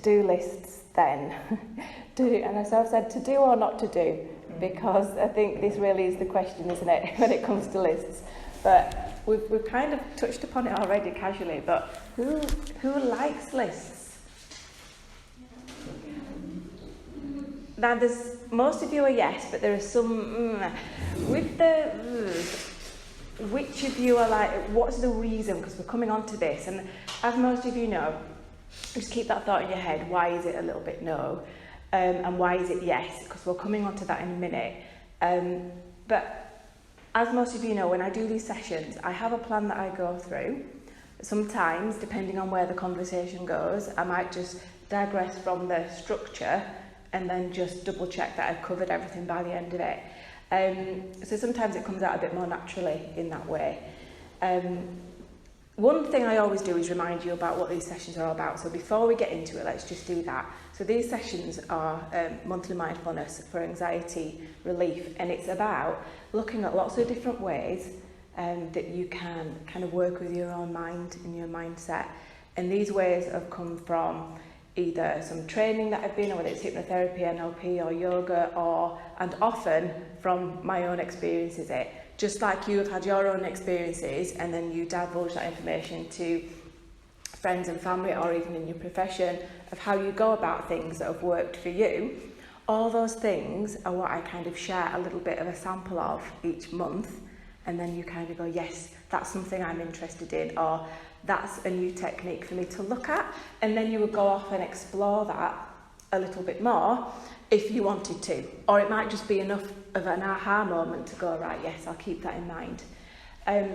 to-do lists then? And so I've said to do or not to do, because I think this really is the question, isn't it, when it comes to lists. But we've kind of touched upon it already casually, but who likes lists? Now, most of you are yes, but there are some which of you are like, what's the reason? Because we're coming on to this, and as most of you know, just keep that thought in your head. Why is it a little bit no? And why is it yes? Because we're coming on to that in a minute. But as most of you know, when I do these sessions, I have a plan that I go through. Sometimes, depending on where the conversation goes, I might just digress from the structure and then just double check that I've covered everything by the end of it. So sometimes it comes out a bit more naturally in that way. One thing I always do is remind you about what these sessions are all about. So before we get into it, let's just do that. So these sessions are monthly mindfulness for anxiety relief, and it's about looking at lots of different ways that you can kind of work with your own mind and your mindset. And these ways have come from either some training that I've been, or whether it's hypnotherapy, NLP or yoga, and often from my own experiences. Just like you have had your own experiences and then you divulge that information to friends and family, or even in your profession, of how you go about things that have worked for you. All those things are what I kind of share a little bit of a sample of each month, and then you kind of go, yes, that's something I'm interested in, or that's a new technique for me to look at, and then you would go off and explore that a little bit more if you wanted to, or it might just be enough of an aha moment to go, right, yes, I'll keep that in mind.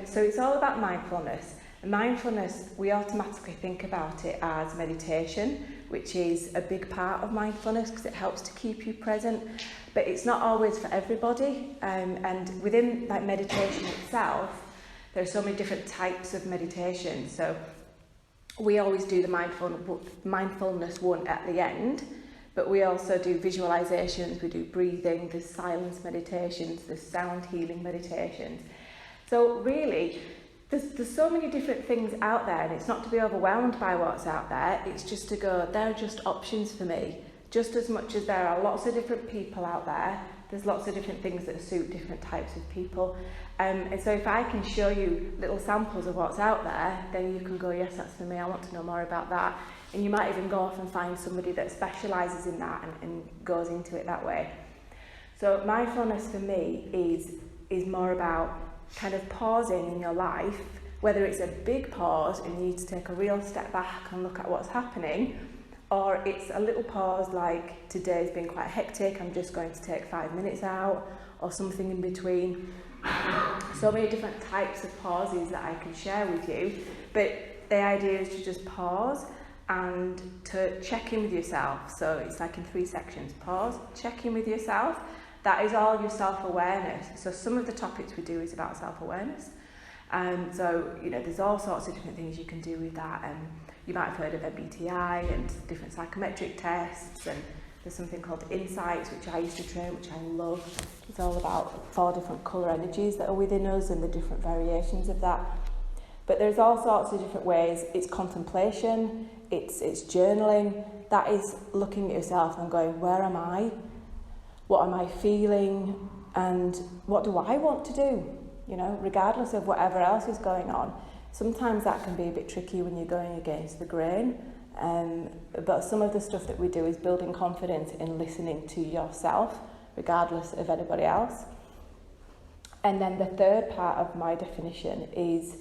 So it's all about mindfulness. And mindfulness, we automatically think about it as meditation, which is a big part of mindfulness because it helps to keep you present, but it's not always for everybody. And within that meditation itself, there are so many different types of meditation. So we always do the mindfulness one at the end, but we also do visualizations, we do breathing, there's silence meditations, there's sound healing meditations. So really, there's so many different things out there, and it's not to be overwhelmed by what's out there, it's just to go, there are just options for me. Just as much as there are lots of different people out there, there's lots of different things that suit different types of people. And so if I can show you little samples of what's out there, then you can go, yes, that's for me, I want to know more about that. And you might even go off and find somebody that specialises in that and goes into it that way. So mindfulness for me is more about kind of pausing in your life, whether it's a big pause and you need to take a real step back and look at what's happening, or it's a little pause like today's been quite hectic, I'm just going to take 5 minutes out, or something in between. So many different types of pauses that I can share with you, but the idea is to just pause and to check in with yourself. So it's like in 3 sections: pause, check in with yourself. That is all your self-awareness. So some of the topics we do is about self-awareness. So, you know, there's all sorts of different things you can do with that. You might have heard of MBTI and different psychometric tests, and there's something called Insights, which I used to train, which I love. It's all about 4 different colour energies that are within us and the different variations of that. But there's all sorts of different ways. It's contemplation, it's journaling. That is looking at yourself and going, where am I? What am I feeling? And what do I want to do? You know, regardless of whatever else is going on. Sometimes that can be a bit tricky when you're going against the grain. But some of the stuff that we do is building confidence in listening to yourself, regardless of anybody else. And then the third part of my definition is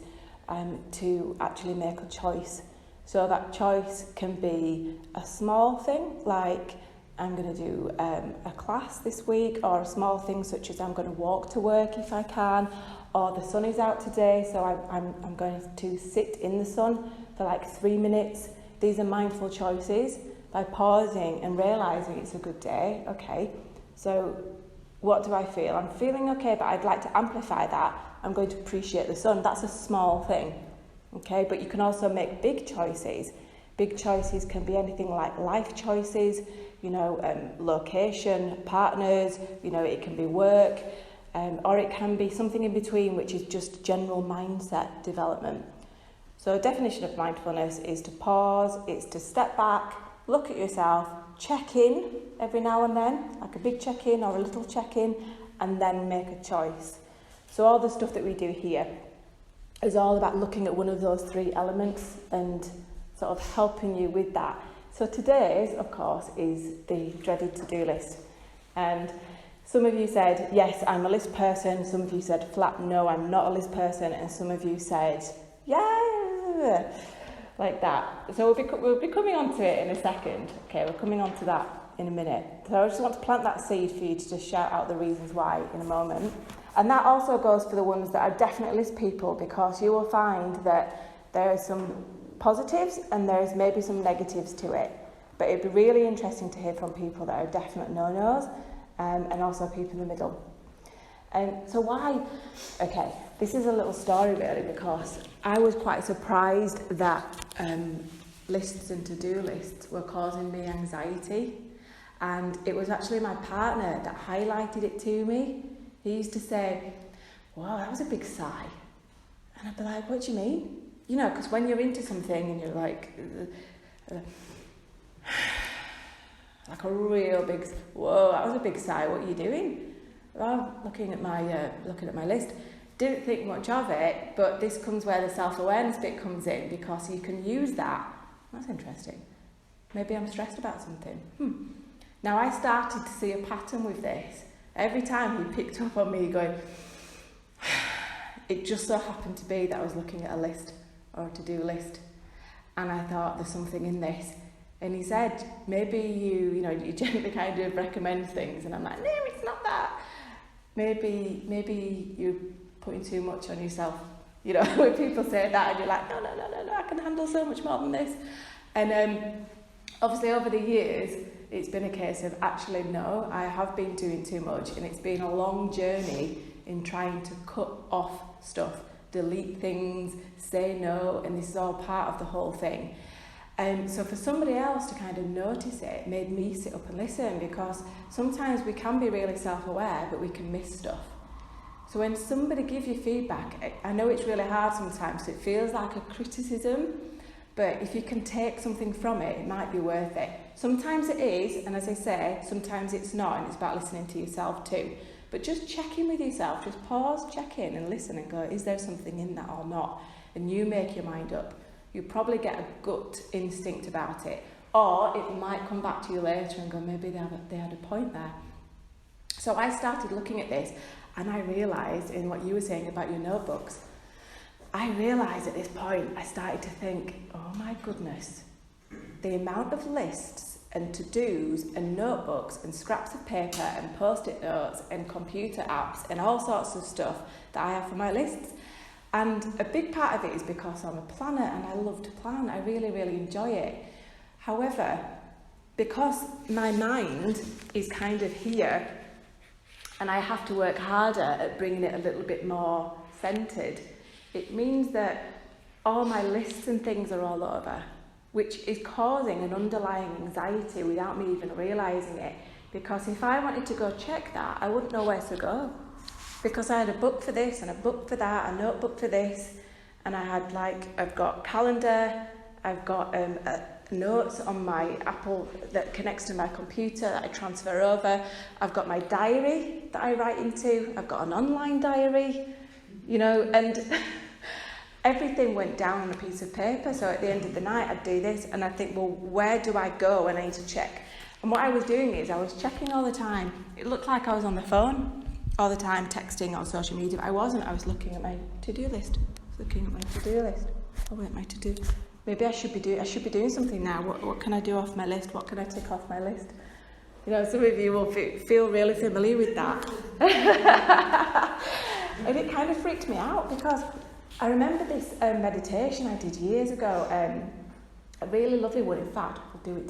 to actually make a choice. So that choice can be a small thing, like I'm going to do a class this week, or a small thing such as I'm going to walk to work if I can, or the sun is out today, so I'm going to sit in the sun for like 3 minutes. These are mindful choices by pausing and realising it's a good day. Okay, so what do I feel? I'm feeling okay, but I'd like to amplify that. I'm going to appreciate the sun. That's a small thing. Okay, but you can also make big choices. Big choices can be anything like life choices, you know, location, partners, you know, it can be work, or it can be something in between, which is just general mindset development. So a definition of mindfulness is to pause, it's to step back, look at yourself, check in every now and then, like a big check-in or a little check-in, and then make a choice. So all the stuff that we do here is all about looking at one of those three elements and sort of helping you with that. So today's, of course, is the dreaded to-do list. And some of you said, yes, I'm a list person. Some of you said flat, no, I'm not a list person. And some of you said, yeah, like that. So we'll be coming on to it in a second. Okay, we're coming on to that in a minute. So I just want to plant that seed for you to just shout out the reasons why in a moment. And that also goes for the ones that are definite list people, because you will find that there are some positives and there's maybe some negatives to it. But it'd be really interesting to hear from people that are definite no-nos, and also people in the middle. So why? Okay, this is a little story really, because I was quite surprised that lists and to-do lists were causing me anxiety. And it was actually my partner that highlighted it to me. He used to say, wow, that was a big sigh. And I'd be like, what do you mean? You know, because when you're into something and you're like a real big, whoa, that was a big sigh, what are you doing? Well, looking at my list, didn't think much of it, but this comes where the self-awareness bit comes in, because you can use that. That's interesting. Maybe I'm stressed about something. Now I started to see a pattern with this. Every time he picked up on me going, it just so happened to be that I was looking at a list or a to-do list, and I thought there's something in this. And he said, maybe you gently kind of recommend things, and I'm like, no, it's not that. Maybe you're putting too much on yourself. You know, when people say that, and you're like, no, I can handle so much more than this. And obviously over the years, it's been a case of actually, no, I have been doing too much, and it's been a long journey in trying to cut off stuff, delete things, say no, and this is all part of the whole thing. So for somebody else to kind of notice it made me sit up and listen, because sometimes we can be really self-aware, but we can miss stuff. So when somebody gives you feedback, I know it's really hard sometimes, so it feels like a criticism, but if you can take something from it, it might be worth it. Sometimes it is, and as I say, sometimes it's not, and it's about listening to yourself too. But just check in with yourself, just pause, check in and listen and go, is there something in that or not? And you make your mind up. You probably get a gut instinct about it, or it might come back to you later and go, maybe they had a point there. So I started looking at this, and I realised in what you were saying about your notebooks, I realised at this point, I started to think, oh my goodness, the amount of lists and to-dos and notebooks and scraps of paper and post-it notes and computer apps and all sorts of stuff that I have for my lists. And a big part of it is because I'm a planner and I love to plan. I really, really enjoy it. However, because my mind is kind of here and I have to work harder at bringing it a little bit more centred, it means that all my lists and things are all over, which is causing an underlying anxiety without me even realising it. Because if I wanted to go check that, I wouldn't know where to go. Because I had a book for this and a book for that, a notebook for this, and I had I've got calendar, I've got notes on my Apple that connects to my computer that I transfer over, I've got my diary that I write into, I've got an online diary, and everything went down on a piece of paper. So at the end of the night, I'd do this, and I'd think, well, where do I go when I need to check? And what I was doing is I was checking all the time. It looked like I was on the phone all the time, texting on social media. I wasn't. I was looking at my to-do list. Oh wait, my to-do. Maybe I should be doing something now. What can I do off my list? What can I tick off my list? Some of you will feel really familiar with that. And it kind of freaked me out, because I remember this meditation I did years ago. A really lovely one. In fact, we'll do it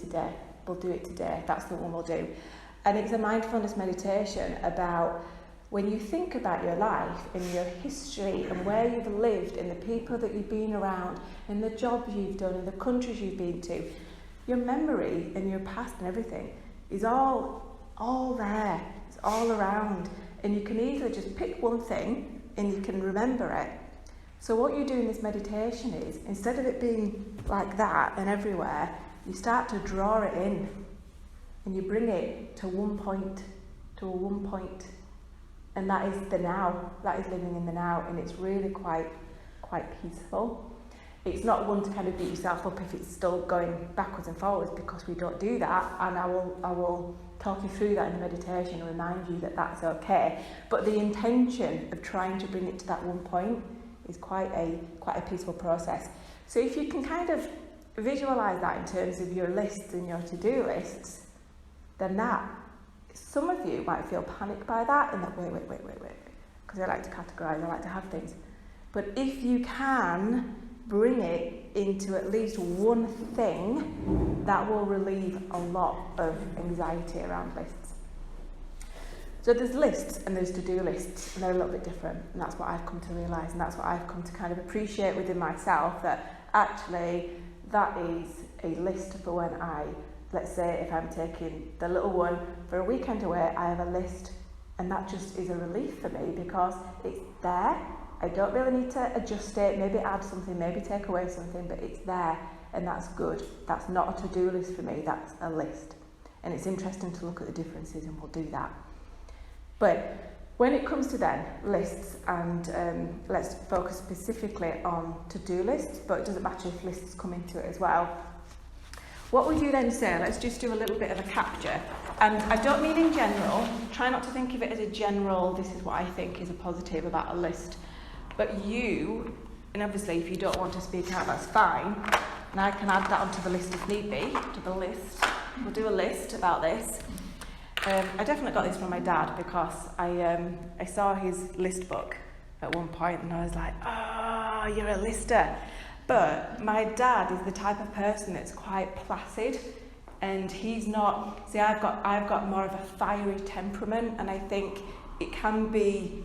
today. That's the one we'll do. And it's a mindfulness meditation about when you think about your life and your history and where you've lived and the people that you've been around and the jobs you've done and the countries you've been to, your memory and your past and everything is all there. It's all around. And you can either just pick one thing and you can remember it. So what you do in this meditation is, instead of it being like that and everywhere, you start to draw it in and you bring it to one point, and that is the now, that is living in the now, and it's really quite peaceful. It's not one to kind of beat yourself up if it's still going backwards and forwards, because we don't do that, and I will talk you through that in the meditation and remind you that that's okay. But the intention of trying to bring it to that one point is quite a peaceful process. So if you can kind of visualise that in terms of your lists and your to-do lists, then that, some of you might feel panicked by that, and that wait, because I like to categorise, I like to have things. But if you can bring it into at least one thing, that will relieve a lot of anxiety around lists. So there's lists and there's to-do lists, and they're a little bit different, and that's what I've come to realise, and that's what I've come to kind of appreciate within myself, that actually that is a list for when I, let's say if I'm taking the little one for a weekend away, I have a list, and that just is a relief for me because it's there. I don't really need to adjust it, maybe add something, maybe take away something, but it's there, and that's good. That's not a to-do list for me, that's a list. And it's interesting to look at the differences, and we'll do that. But when it comes to then lists, and let's focus specifically on to-do lists, but it doesn't matter if lists come into it as well. What would you then say? Let's just do a little bit of a capture. And I don't mean in general, try not to think of it as a general, this is what I think is a positive about a list. But you, and obviously if you don't want to speak out, that's fine, and I can add that onto the list if need be, to the list. We'll do a list about this. I definitely got this from my dad because I saw his list book at one point and I was like, oh, you're a lister. But my dad is the type of person that's quite placid, and he's not, see, I've got more of a fiery temperament, and I think it can be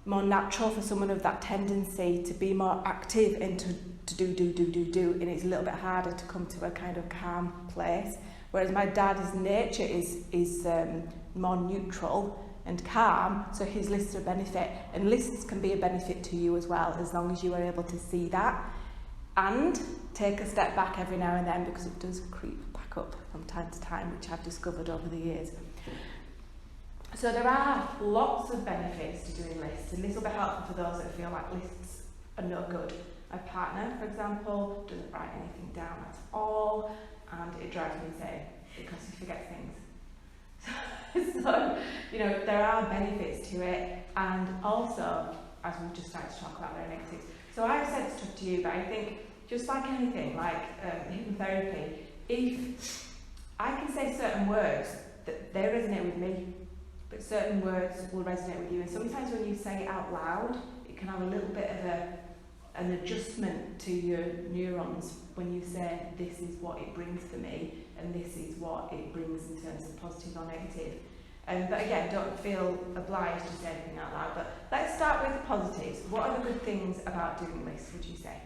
more natural for someone of that tendency to be more active and to do, and it's a little bit harder to come to a kind of calm place. Whereas my dad's nature is more neutral and calm, so his lists are a benefit, and lists can be a benefit to you as well, as long as you are able to see that and take a step back every now and then, because it does creep back up from time to time, which I've discovered over the years. So there are lots of benefits to doing lists, and this will be helpful for those that feel like lists are no good. My partner, for example, doesn't write anything down at all, and it drives me insane because he forgets things. So, you know, there are benefits to it, and also, as we've just started to talk about, there are negatives. So I've said stuff to you, but I think just like anything, like hypnotherapy, if I can say certain words that they resonate with me, but certain words will resonate with you, and sometimes when you say it out loud, it can have a little bit of an adjustment to your neurons when you say, this is what it brings for me, and this is what it brings in terms of positive or negative. But again, don't feel obliged to say anything out loud. But let's start with the positives. What are the good things about doing lists, would you say?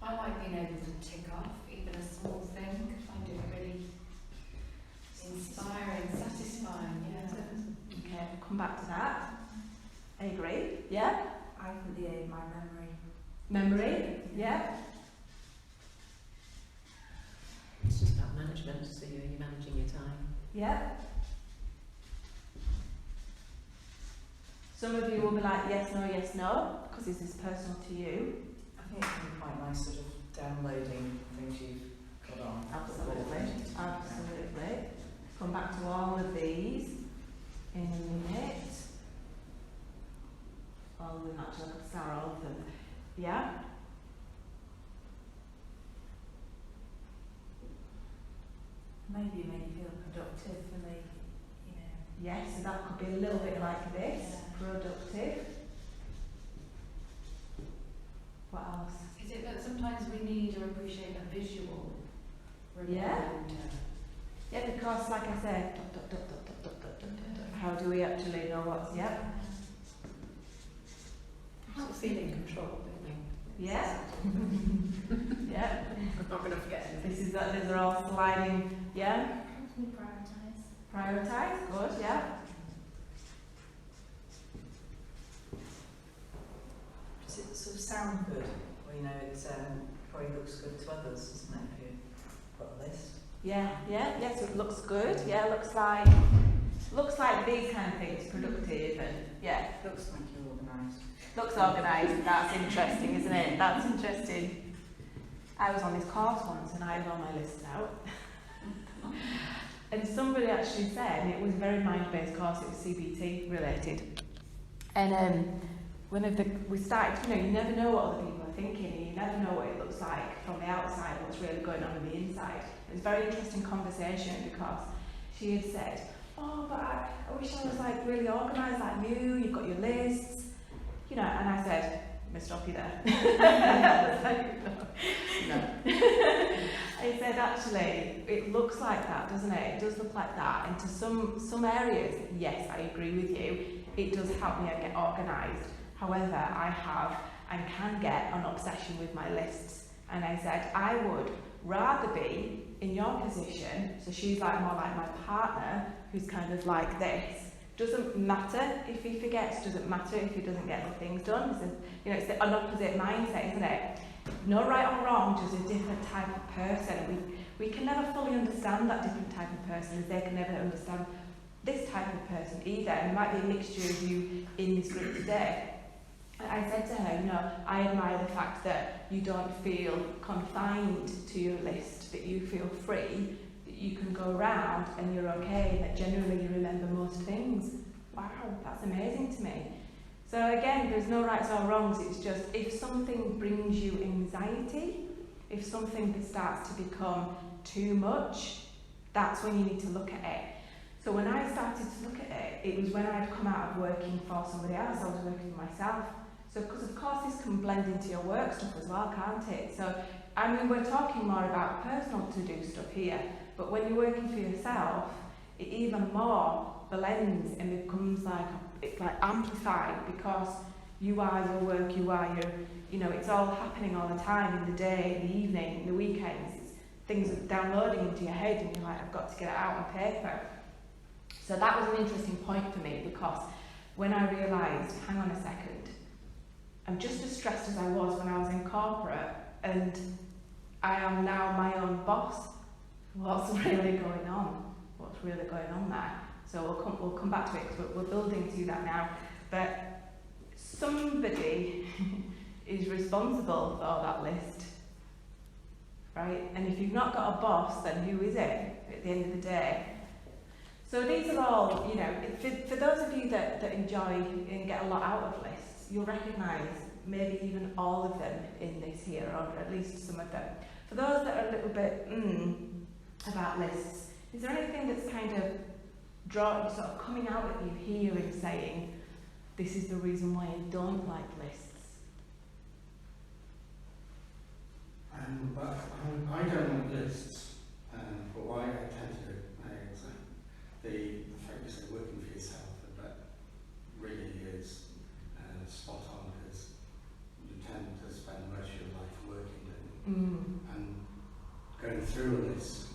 I like being able to tick off even a small thing. I find it really inspiring, satisfying. Yeah. Okay, we'll come back to that. I agree. Yeah? I think they aid my memory. Memory? Yeah? It's just about management, so you're managing your time. Yeah? Some of you will be like, yes, no, because this is personal to you. I think it can be quite nice sort of downloading things you've got on. Absolutely. Come back to all of these in a minute. All of them, actually, I could start all of them. Yeah? Maybe make you feel productive for me, you know. Yes, so that could be a little bit like this. Yeah. Productive. What else? Is it that sometimes we need or appreciate a visual Yeah. reminder? Yeah, because like I said, how do we actually know what's, yeah? Sort of feel in control, don't you? Yeah. Yeah. I'm not going to forget anything. This is that, these are all sliding, yeah? Helps me prioritise. Prioritise, good, yeah. Does it sort of sound good? Or, you know, it probably looks good to others, doesn't it? If you're got a list. Yeah, so it looks good. Yeah, looks like these kind of things, productive, and yeah. Looks like you're organised. Looks organised. That's interesting, isn't it? That's interesting. I was on this course once and I had all my lists out. And somebody actually said, and it was a very mind-based course, it was CBT related. And we started, you never know what other people are thinking, and you never know what it looks like from the outside, what's really going on the inside. It was a very interesting conversation because she had said, oh, but I wish I was like really organised like you've got your lists, and I said, I'm going to stop you there. I was like, no. I said, actually, it looks like that, doesn't it? It does look like that. And to some areas, yes, I agree with you, it does help me get organised. However, I have and can get an obsession with my lists. And I said, I would rather be in your position, so she's like more like my partner, who's kind of like this. Doesn't matter if he forgets, doesn't matter if he doesn't get the things done. It's an opposite mindset, isn't it? No right or wrong, just a different type of person. And we can never fully understand that different type of person, as they can never understand this type of person either. And there might be a mixture of you in this group today. I said to her, I admire the fact that you don't feel confined to your list, that you feel free, that you can go around and you're okay, and that generally you remember most things. Wow, that's amazing to me. So again, there's no rights or wrongs, it's just if something brings you anxiety, if something starts to become too much, that's when you need to look at it. So when I started to look at it, it was when I'd come out of working for somebody else, I was working for myself. So because of course this can blend into your work stuff as well, can't it? So we're talking more about personal to-do stuff here, but when you're working for yourself, it even more blends and becomes it's like amplified, because you are your work, you are your, it's all happening all the time, in the day, in the evening, in the weekends. Things are downloading into your head and you're like, I've got to get it out on paper. So that was an interesting point for me, because when I realised, hang on a second, I'm just as stressed as I was when I was in corporate, and I am now my own boss. What's really going on? What's really going on there? So we'll come back to it, because we're building to that now. But somebody is responsible for that list, right? And if you've not got a boss, then who is it at the end of the day? So these are all, for those of you that enjoy and get a lot out of lists, you'll recognise maybe even all of them in this here, or at least some of them. For those that are a little bit about lists, is there anything that's kind of sort of coming out at you here and saying, this is the reason why I don't like lists? I don't like lists, but why I tend to do it, the fact is that working for yourself, that really is spot on, because you tend to spend most of your life working and going through a list.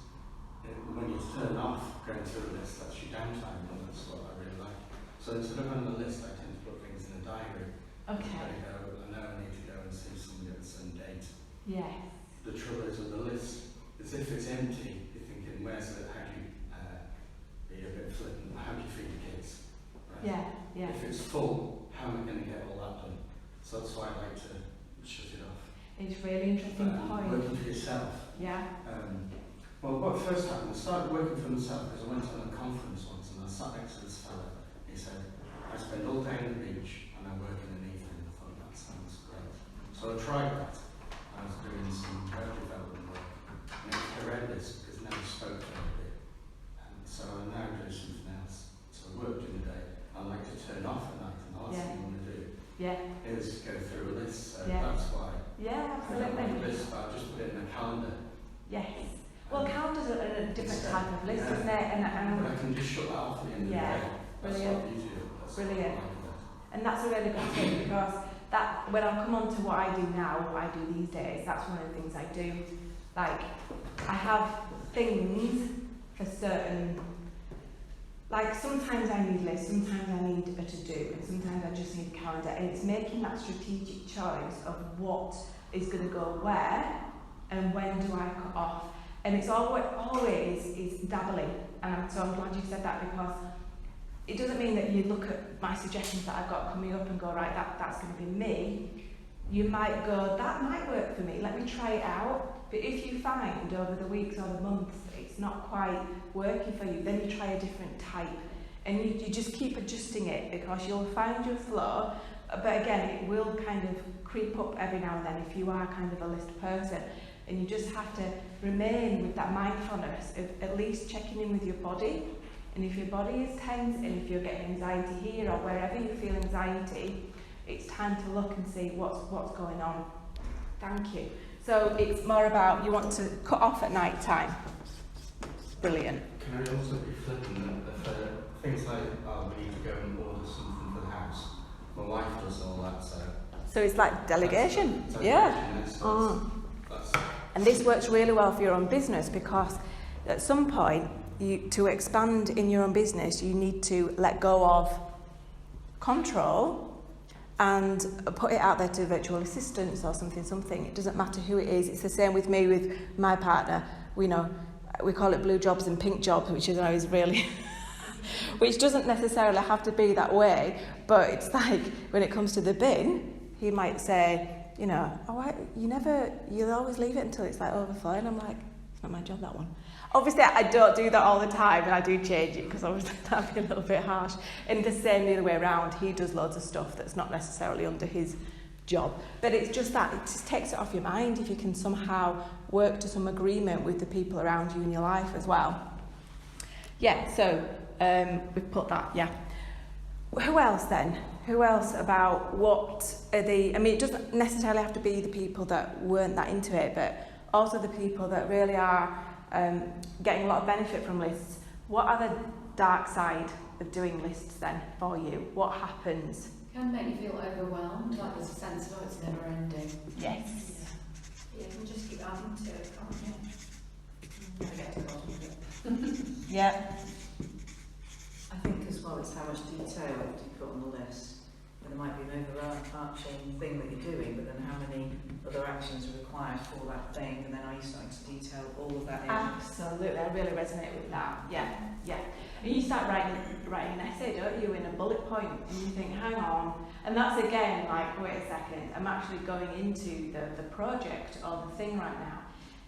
When you turn off going through a list, that's your downtime, and that's what I really like. So instead of on the list, I tend to put things in a diary. Okay. I know I need to go and see somebody at a certain date. Yes. The trouble is with the list, is if it's empty, you're thinking, where's it? How do you be a bit flippant? How do you feed the kids? Right? Yeah. If it's full, how am I going to get all that done? So that's why I like to shut it off. It's really interesting point. Working for yourself. Yeah. Well, what first happened, I started working for myself because I went on a conference once and I sat next to this fella. He said, I spend all day on the beach and I work in the evening. I thought, that sounds great. So I tried that. I was doing some web development work, and it was horrendous because I never spoke to anybody. And so I now do something else. So I work during the day. I like to turn off at night, and the last thing you want to do is go through a list. So that's why. Yeah, absolutely. I don't have a list, but I just put it in a calendar. Yes. Well, calendars are a different type of list, isn't it? But I can just shut that off at the end of the day. That's Brilliant. what you do. That's Brilliant. what I like about it. And that's a really good thing, because that, when I come on to what I do now, what I do these days, that's one of the things I do. Like, I have things for certain, like sometimes I need lists, sometimes I need a to-do, and sometimes I just need a calendar. And it's making that strategic choice of what is going to go where and when do I cut off. And it's always is dabbling. And so I'm glad you said that, because it doesn't mean that you look at my suggestions that I've got coming up and go, right, that's going to be me. You might go, that might work for me, let me try it out. But if you find over the weeks or the months it's not quite working for you, then you try a different type. And you just keep adjusting it, because you'll find your flow. But again, it will kind of creep up every now and then if you are kind of a list person. And you just have to remain with that mindfulness of at least checking in with your body. And if your body is tense, and if you're getting anxiety here or wherever you feel anxiety, it's time to look and see what's going on. Thank you. So it's more about, you want to cut off at night time. Brilliant. Can I also be flippant that for things like, we need to go and order something for the house? My wife does all that, So it's like delegation. Yeah. And this works really well for your own business, because at some point, to expand in your own business, you need to let go of control and put it out there to virtual assistants or something. It doesn't matter who it is. It's the same with me, with my partner. We call it blue jobs and pink jobs, which is really, which doesn't necessarily have to be that way. But it's like when it comes to the bin, he might say, you'll always leave it until it's like overflowing. I'm like, it's not my job, that one. Obviously, I don't do that all the time, and I do change it, because obviously that'd be a little bit harsh. And the same the other way around, he does loads of stuff that's not necessarily under his job. But it's just that, it just takes it off your mind if you can somehow work to some agreement with the people around you in your life as well. Yeah, so we've put that, yeah. Who else then? Who else about what are it doesn't necessarily have to be the people that weren't that into it, but also the people that really are getting a lot of benefit from lists. What are the dark side of doing lists then for you? What happens? It can make you feel overwhelmed, like there's a sense of, it's never ending. Yes. Yeah, you can just keep adding to it, can't you? Never get to the bottom of it. Yeah. I think as well it's how much detail you put on the list. There might be an overarching thing that you're doing, but then how many other actions are required for that thing, and then are you starting to detail all of that in? Absolutely, I really resonate with that. Yeah. And you start writing an essay, don't you, in a bullet point, and you think, hang on. And that's again like, wait a second, I'm actually going into the project or the thing right now.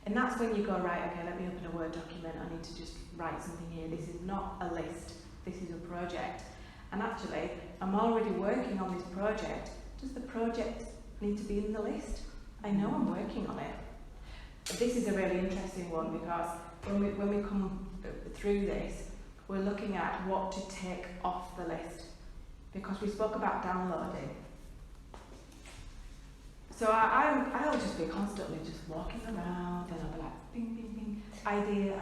And that's when you go, right, okay, let me open a Word document, I need to just write something here. This is not a list, this is a project. And actually, I'm already working on this project. Does the project need to be in the list? I know I'm working on it. This is a really interesting one, because when we come through this, we're looking at what to take off the list, because we spoke about downloading. So I'll just be constantly just walking around, and I'll be like, bing, bing, bing, idea,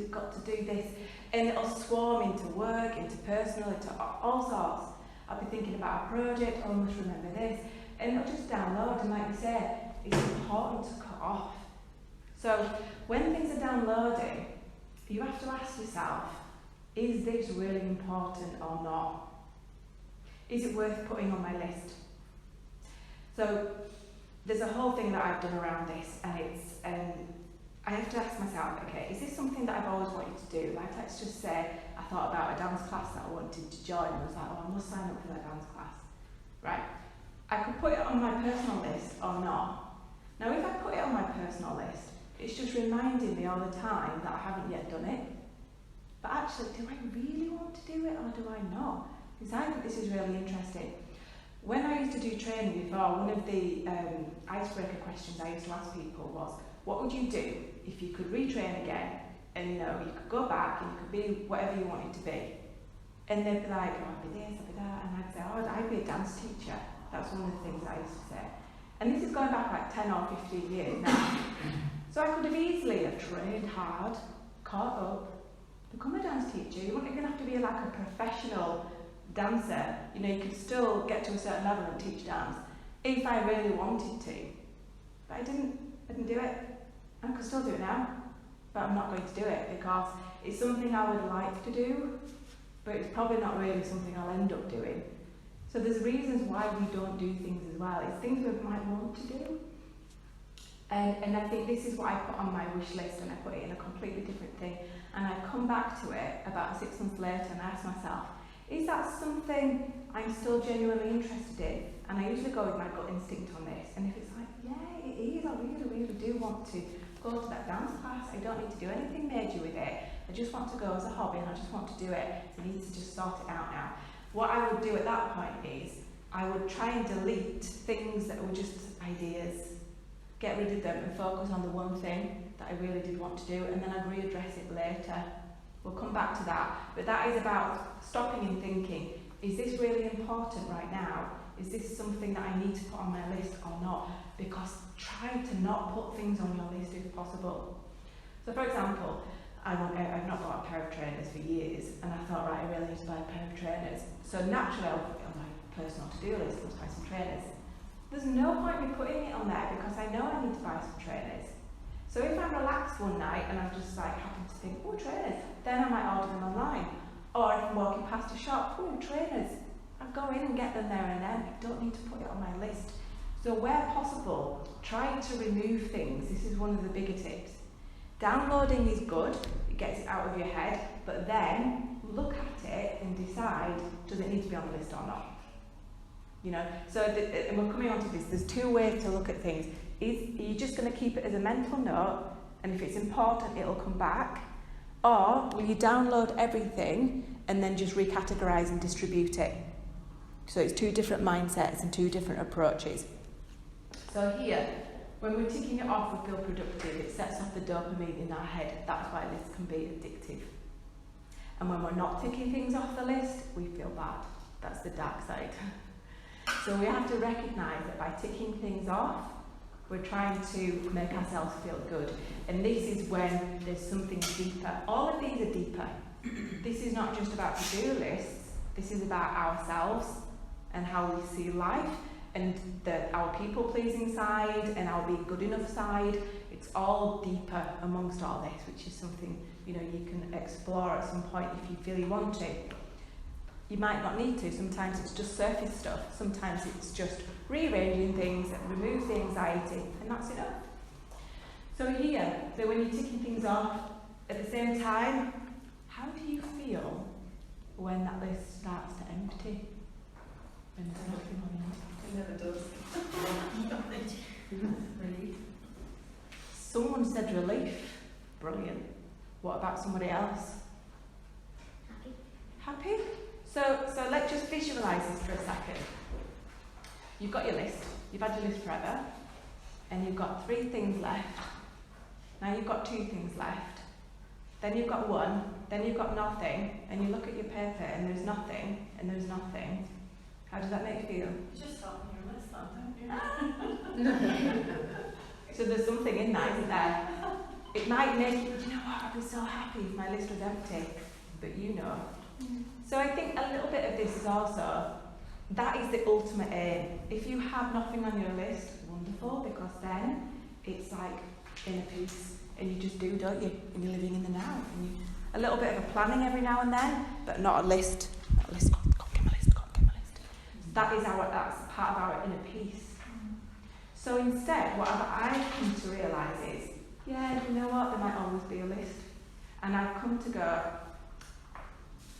got to do this. And it'll swarm into work, into personal, into all sorts. I'll be thinking about a project, I must remember this. And it'll just download, and like you said, it's important to cut off. So when things are downloading, you have to ask yourself, is this really important or not? Is it worth putting on my list? So there's a whole thing that I've done around this, and it's, I have to ask myself, okay, is this something that I've always wanted to do? Like, let's just say I thought about a dance class that I wanted to join, and I was like, oh, I must sign up for that dance class. Right, I could put it on my personal list or not. Now, if I put it on my personal list, it's just reminding me all the time that I haven't yet done it. But actually, do I really want to do it, or do I not? Because I think this is really interesting. When I used to do training before, one of the icebreaker questions I used to ask people was, what would you do if you could retrain again, and you could go back and you could be whatever you wanted to be? And they'd be like, oh, I'd be this, I'd be that, and I'd say, oh, I'd be a dance teacher. That's one of the things I used to say. And this is going back like 10 or 15 years now. So I could have easily trained hard, caught up, become a dance teacher. You weren't even have to be like a professional dancer. You could still get to a certain level and teach dance if I really wanted to. But I didn't do it. I could still do it now, but I'm not going to do it because it's something I would like to do, but it's probably not really something I'll end up doing. So there's reasons why we don't do things as well. It's things we might want to do, And I think this is what I put on my wish list, and I put it in a completely different thing. And I come back to it about 6 months later and I ask myself, is that something I'm still genuinely interested in? And I usually go with my gut instinct on this. And if it's like, yeah, it is, I really do want to go to that dance class. I don't need to do anything major with it. I just want to go as a hobby and I just want to do it. I need to just sort it out now. What I would do at that point is I would try and delete things that were just ideas, get rid of them and focus on the one thing that I really did want to do, and then I'd readdress it later. We'll come back to that. But that is about stopping and thinking, is this really important right now? Is this something that I need to put on my list or not? Because try to not put things on your list if possible. So for example, I've not bought a pair of trainers for years, and I thought, right, I really need to buy a pair of trainers. So naturally I'll put it on my personal to-do list, let's buy some trainers. There's no point me putting it on there because I know I need to buy some trainers. So if I'm relaxed one night and I'm just like happen to think, oh, trainers, then I might order them online. Or if I'm walking past a shop, oh, trainers, I'll go in and get them there and then. I don't need to put it on my list. So where possible, try to remove things. This is one of the bigger tips. Downloading is good, it gets it out of your head, but then look at it and decide, does it need to be on the list or not? You know, so and we're coming on to this, there's 2 ways to look at things. Are you just going to keep it as a mental note, and if it's important it'll come back? Or will you download everything and then just recategorise and distribute it? So it's 2 different mindsets and 2 different approaches. So here, when we're ticking it off, we feel productive, it sets off the dopamine in our head. That's why lists can be addictive. And when we're not ticking things off the list, we feel bad. That's the dark side. So we have to recognise that by ticking things off, we're trying to make ourselves feel good. And this is when there's something deeper. All of these are deeper. This is not just about to-do lists, this is about ourselves and how we see life, and our people-pleasing side and our being good enough side. It's all deeper amongst all this, which is something, you know, you can explore at some point if you feel you want to. You might not need to. Sometimes it's just surface stuff. Sometimes it's just rearranging things that removes the anxiety, and that's enough. So here, so when you're ticking things off, at the same time, how do you feel when that list starts to empty? When there's nothing on it? It never does. Relief. Someone said relief. Brilliant. What about somebody else? Happy? So let's just visualise this for a second. You've got your list. You've had your list forever. And you've got 3 things left. Now you've got 2 things left. Then you've got 1. Then you've got nothing. And you look at your paper and there's nothing. And there's nothing. How does that make you feel? You just start on your list, don't you? So there's something in that, isn't there? It might make you, you know what, I'd be so happy if my list was empty. But you know. So I think a little bit of this is also, that is the ultimate aim. If you have nothing on your list, wonderful, because then it's like inner peace, and you just do, don't you? And you're living in the now. And a little bit of a planning every now and then, but not a list. Not a list, go get my list, go get my list. That's part of our inner peace. So instead, what I've come to realise is, yeah, you know what, there might always be a list. And I've come to go,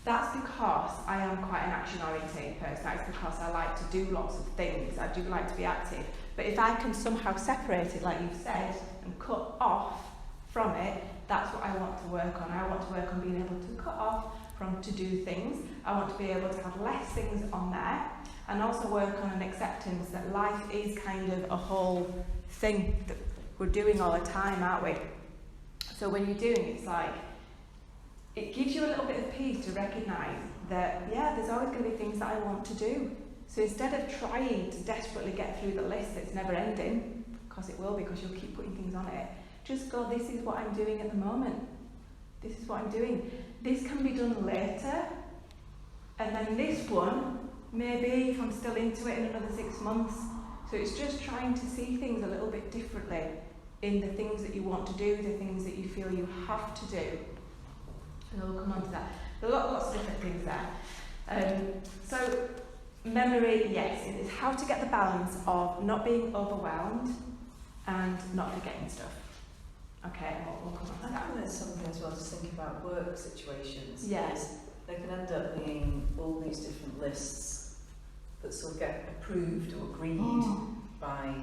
that's because I am quite an action-orientated person. That's because I like to do lots of things. I do like to be active. But if I can somehow separate it, like you've said, and cut off from it, that's what I want to work on. I want to work on being able to cut off from to-do things. I want to be able to have less things on there, and also work on an acceptance that life is kind of a whole thing that we're doing all the time, aren't we? So when you're doing it, it's like, it gives you a little bit of peace to recognise that, yeah, there's always going to be things that I want to do. So instead of trying to desperately get through the list that's never ending, because it will, because you'll keep putting things on it, just go, this is what I'm doing at the moment. This is what I'm doing. This can be done later, and then this one, maybe if I'm still into it in another 6 months. So it's just trying to see things a little bit differently in the things that you want to do, the things that you feel you have to do. And we'll come on to that. There are lots of different things there. So memory, yes, it is how to get the balance of not being overwhelmed and not forgetting stuff. Okay, and we'll come on I to that. think there's something as well to think about work situations. Yeah. Is they can end up being all these different lists that sort of get approved or agreed by,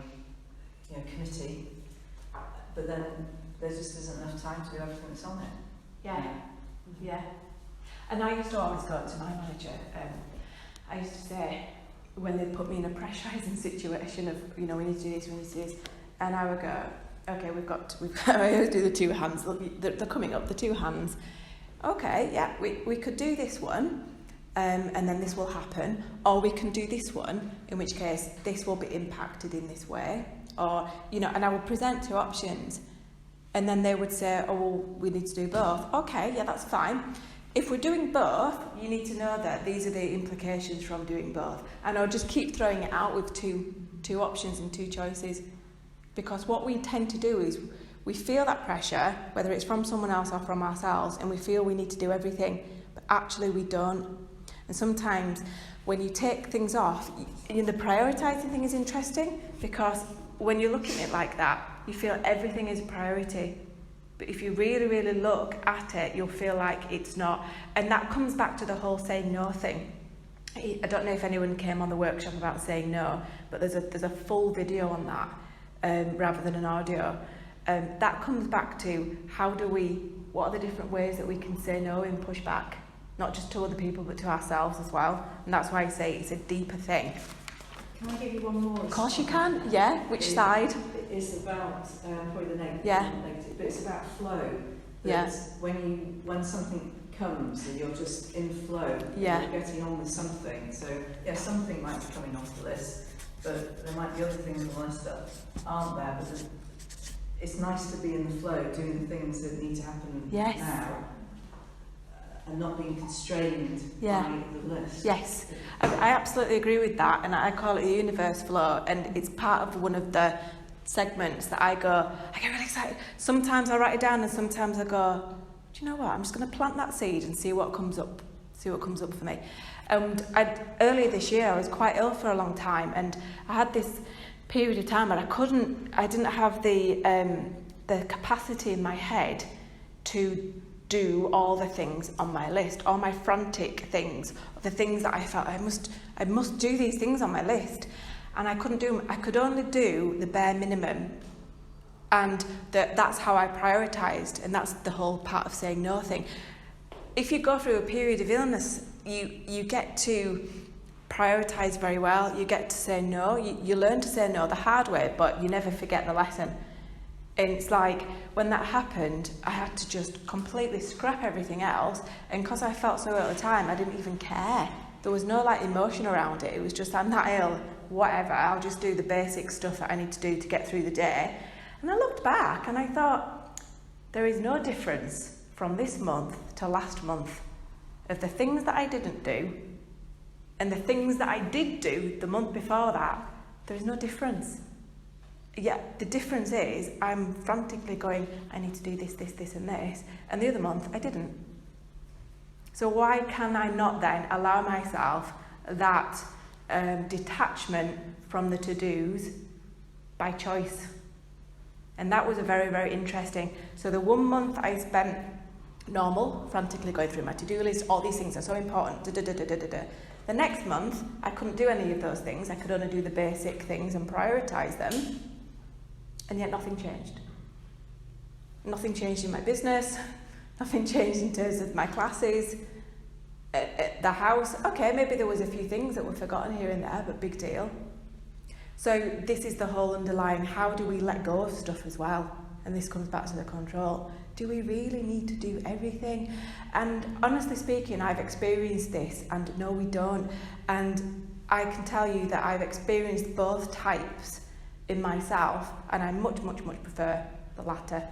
you know, committee, but then there just isn't enough time to do everything that's on it. Yeah, yeah. And I used to always go to my manager, I used to say, when they put me in a pressurising situation of, you know, we need to do this, we need to do this, and I would go, okay, I always do the two hands, they're coming up, the two hands. Okay, yeah, we could do this one, and then this will happen, or we can do this one, in which case this will be impacted in this way, or, you know, and I would present two options, and then they would say, oh, well, we need to do both. Okay, yeah, that's fine. If we're doing both, you need to know that these are the implications from doing both. And I'll just keep throwing it out with two options and two choices. Because what we tend to do is we feel that pressure, whether it's from someone else or from ourselves, and we feel we need to do everything, but actually we don't. And sometimes when you take things off, the prioritising thing is interesting, because when you're looking at it like that, you feel everything is a priority. But if you really, really look at it, you'll feel like it's not. And that comes back to the whole saying no thing. I don't know if anyone came on the workshop about saying no, but there's a full video on that, rather than an audio. That comes back to what are the different ways that we can say no and push back, not just to other people, but to ourselves as well. And that's why I say it's a deeper thing. Can I give you one more? Of course you can, yeah. Which side? It's about probably the negative, Yeah. but it's about flow. Yeah. That when something comes and you're just in flow, Yeah. you're getting on with something. So yeah, something might be coming off the list, but there might be other things on the list that aren't there. But it's nice to be in the flow, doing the things that need to happen Yes. now, and not being constrained Yeah. by the list. Yes, I absolutely agree with that, and I call it the universe flow, and it's part of one of the segments that I get really excited. Sometimes I write it down, and sometimes I go, do you know what, I'm just going to plant that seed and see what comes up for me. And earlier this year, I was quite ill for a long time, and I had this period of time where I didn't have the capacity in my head to do all the things on my list, all my frantic things, the things that I felt I must do these things on my list, and I couldn't do them. I could only do the bare minimum, and that's how I prioritised, and that's the whole part of saying no thing. If you go through a period of illness, you get to prioritise very well. You get to say no. You learn to say no the hard way, but you never forget the lesson. And it's like, when that happened, I had to just completely scrap everything else. And because I felt so ill at the time, I didn't even care. There was no emotion around it. It was just, I'm that ill, whatever. I'll just do the basic stuff that I need to do to get through the day. And I looked back and I thought, there is no difference from this month to last month of the things that I didn't do and the things that I did do the month before that. There is no difference. Yeah, the difference is I'm frantically going, I need to do this, this, this and this, and the other month I didn't. So why can I not then allow myself that detachment from the to-dos by choice? And that was a very, very interesting. So the 1 month I spent normal, frantically going through my to-do list, all these things are so important, The next month, I couldn't do any of those things. I could only do the basic things and prioritise them. And yet nothing changed. Nothing changed in my business. Nothing changed in terms of my classes. At the house, okay, maybe there was a few things that were forgotten here and there, but big deal. So this is the whole underlying, how do we let go of stuff as well? And this comes back to the control. Do we really need to do everything? And honestly speaking, I've experienced this, and no, we don't. And I can tell you that I've experienced both types in myself, and I much, much, much prefer the latter.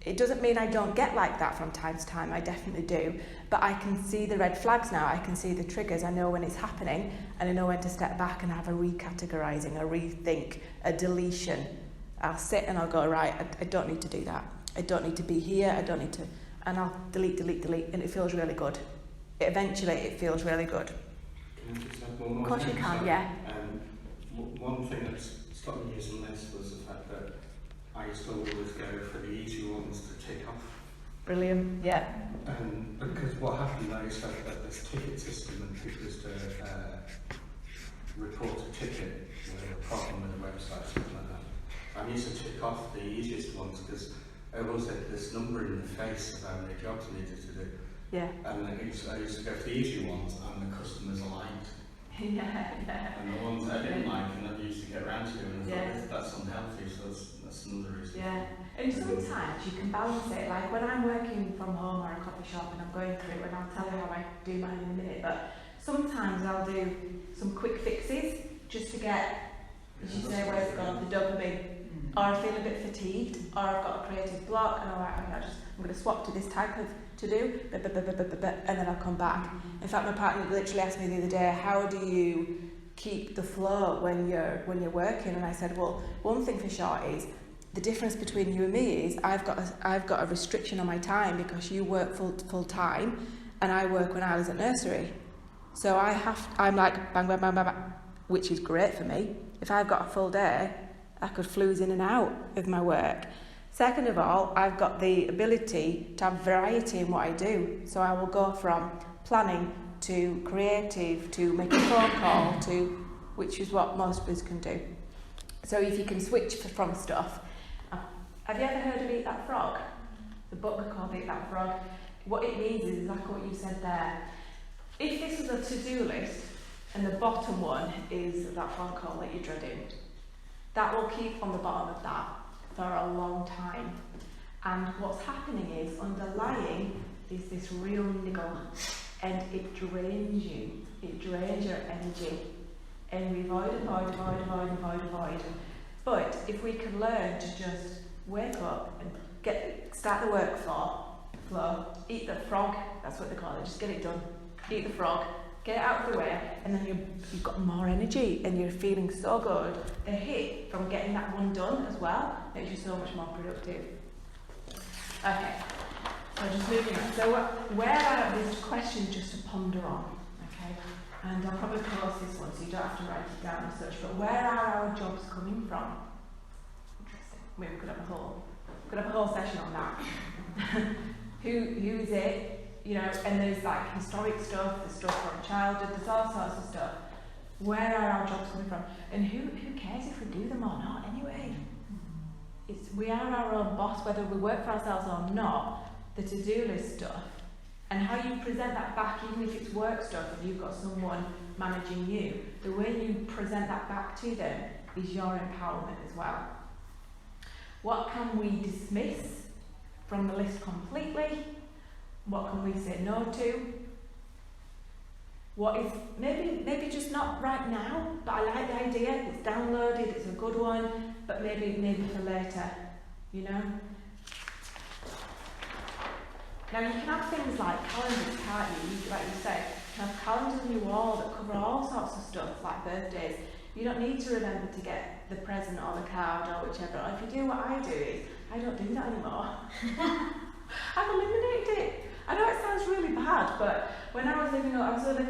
It doesn't mean I don't get like that from time to time, I definitely do, but I can see the red flags now, I can see the triggers, I know when it's happening, and I know when to step back and have a recategorising, a rethink, a deletion. I'll sit and I'll go, right, I don't need to do that. I don't need to be here, I don't need to, and I'll delete, and it feels really good. Eventually, it feels really good. Can I just have one more Of course thing? you can, So, yeah. One thing that's stopped me using this was the fact that I used to always go for the easy ones to tick off. Brilliant. Yeah. Because what happened, I used to have this ticket system and people used to report a ticket with a problem with the website, something like that. I used to tick off the easiest ones because I always had this number in the face of how many jobs I needed to do. Yeah. And I used to go for the easy ones and the customers liked. Yeah. And the ones I didn't like and I used to get around to and I Yeah. thought that's unhealthy, so that's another reason. Yeah. And sometimes you can balance it. Like when I'm working from home or a coffee shop and I'm going through it, and I'll tell you how I do mine in a minute, but sometimes I'll do some quick fixes just to get, as you say, where's it gone, the dopamine. Or I feel a bit fatigued, or I've got a creative block, and I'm going to swap to this type of to-do, and then I'll come back. In fact, my partner literally asked me the other day, how do you keep the flow when you're working? And I said, well, one thing for sure is, the difference between you and me is I've got a restriction on my time because you work full time, and I work when I was at nursery. So I'm like bang, bang, bang, bang, bang, which is great for me. If I've got a full day, I could flooze in and out of my work. Second of all, I've got the ability to have variety in what I do. So I will go from planning to creative to making a phone call to, which is what most of us can do. So if you can switch from stuff. Have you ever heard of Eat That Frog? The book called Eat That Frog. What it means is exactly what you said there. If this was a to-do list and the bottom one is that phone call that you're dreading, that will keep on the bottom of that for a long time. And what's happening is, underlying is this real niggle, and it drains you. It drains your energy. And we avoid. But if we can learn to just wake up and start the flow, eat the frog, that's what they call it, just get it done. Eat the frog, get it out of the way, and then you've got more energy and you're feeling so good. The hit from getting that one done as well makes you so much more productive. Okay, so just moving on. So where are these questions just to ponder on, okay? And I'll probably close this one so you don't have to write it down as such, but where are our jobs coming from? Interesting. We could have a whole session on that. Who is it? You know, and there's like historic stuff, there's stuff from childhood, there's all sorts of stuff. Where are our jobs coming from? And who cares if we do them or not anyway? We are our own boss, whether we work for ourselves or not. The to-do list stuff and how you present that back, even if it's work stuff and you've got someone managing you, the way you present that back to them is your empowerment as well. What can we dismiss from the list completely? What can we say no to? What is maybe just not right now, but I like the idea, it's downloaded, it's a good one, but maybe for later, you know? Now you can have things like calendars, can't you? Like you say, you can have calendars on your wall that cover all sorts of stuff, like birthdays. You don't need to remember to get the present or the card or whichever. Or if you do what I do is, I don't do that anymore. I've eliminated it. I know it sounds really bad, but when I was living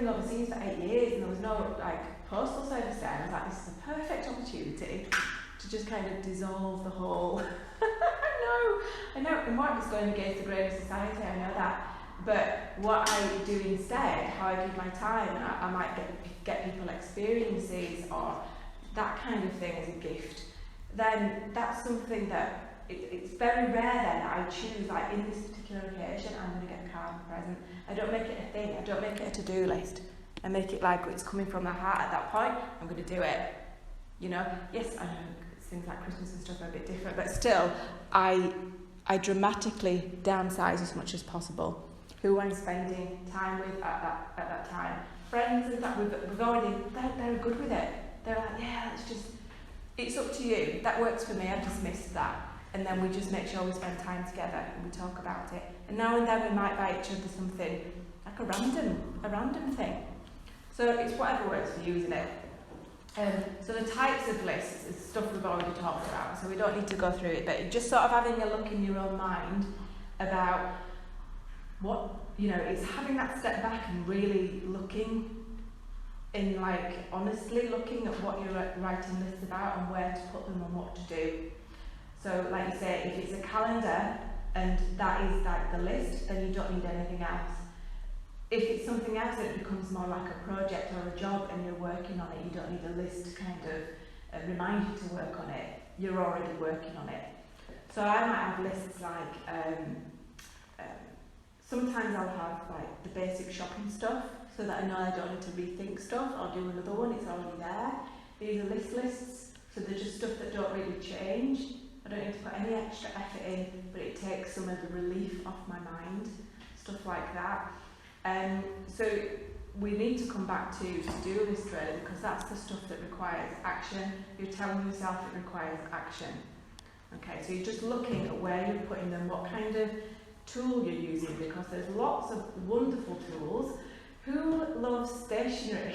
overseas for 8 years and there was no like postal service there, I was like, this is a perfect opportunity to just kind of dissolve the whole. I know, and what is going against the grain of society, I know that. But what I do instead, how I give my time, I might get people experiences or that kind of thing as a gift, then that's something that it's very rare then that I choose, like in this particular occasion, I'm going to get a card and present. I don't make it a thing, I don't make it a to-do list. I make it like it's coming from the heart at that point, I'm going to do it. You know, yes, I know things like Christmas and stuff are a bit different, but still, I dramatically downsize as much as possible. Who I'm spending time with at that time. Friends and that we've already, they're good with it. They're like, yeah, it's up to you. That works for me, I've dismissed that. And then we just make sure we spend time together and we talk about it. And now and then we might buy each other something, like a random thing. So it's whatever works for you, isn't it? So the types of lists is stuff we've already talked about, so we don't need to go through it, but just sort of having a look in your own mind about what, you know, it's having that step back and really looking in, like, honestly looking at what you're writing lists about and where to put them and what to do. So like you say, if it's a calendar and that is like the list, then you don't need anything else. If it's something else that becomes more like a project or a job and you're working on it, you don't need a list to kind of remind you to work on it. You're already working on it. So I might have lists like, sometimes I'll have like the basic shopping stuff so that I know I don't need to rethink stuff. I'll do another one, it's already there. These are lists, so they're just stuff that don't really change. I don't need to put any extra effort in, but it takes some of the relief off my mind, stuff like that. So we need to come back to do list really, because that's the stuff that requires action. You're telling yourself it requires action. Okay, so you're just looking at where you're putting them, what kind of tool you're using, because there's lots of wonderful tools. Who loves stationery?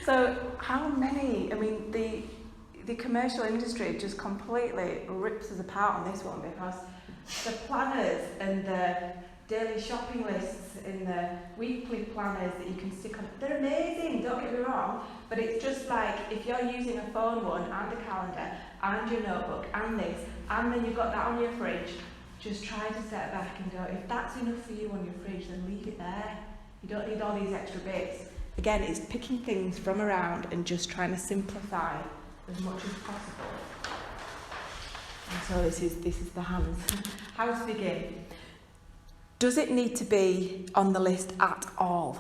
So how many, I mean, the commercial industry just completely rips us apart on this one, because the planners and the daily shopping lists and the weekly planners that you can stick on, they're amazing, don't get me wrong, but it's just like if you're using a phone one and a calendar and your notebook and this, and then you've got that on your fridge, just try to step back and go, if that's enough for you on your fridge, then leave it there. You don't need all these extra bits. Again, it's picking things from around and just trying to simplify as much as possible. And so this is the hands. How to begin? Does it need to be on the list at all?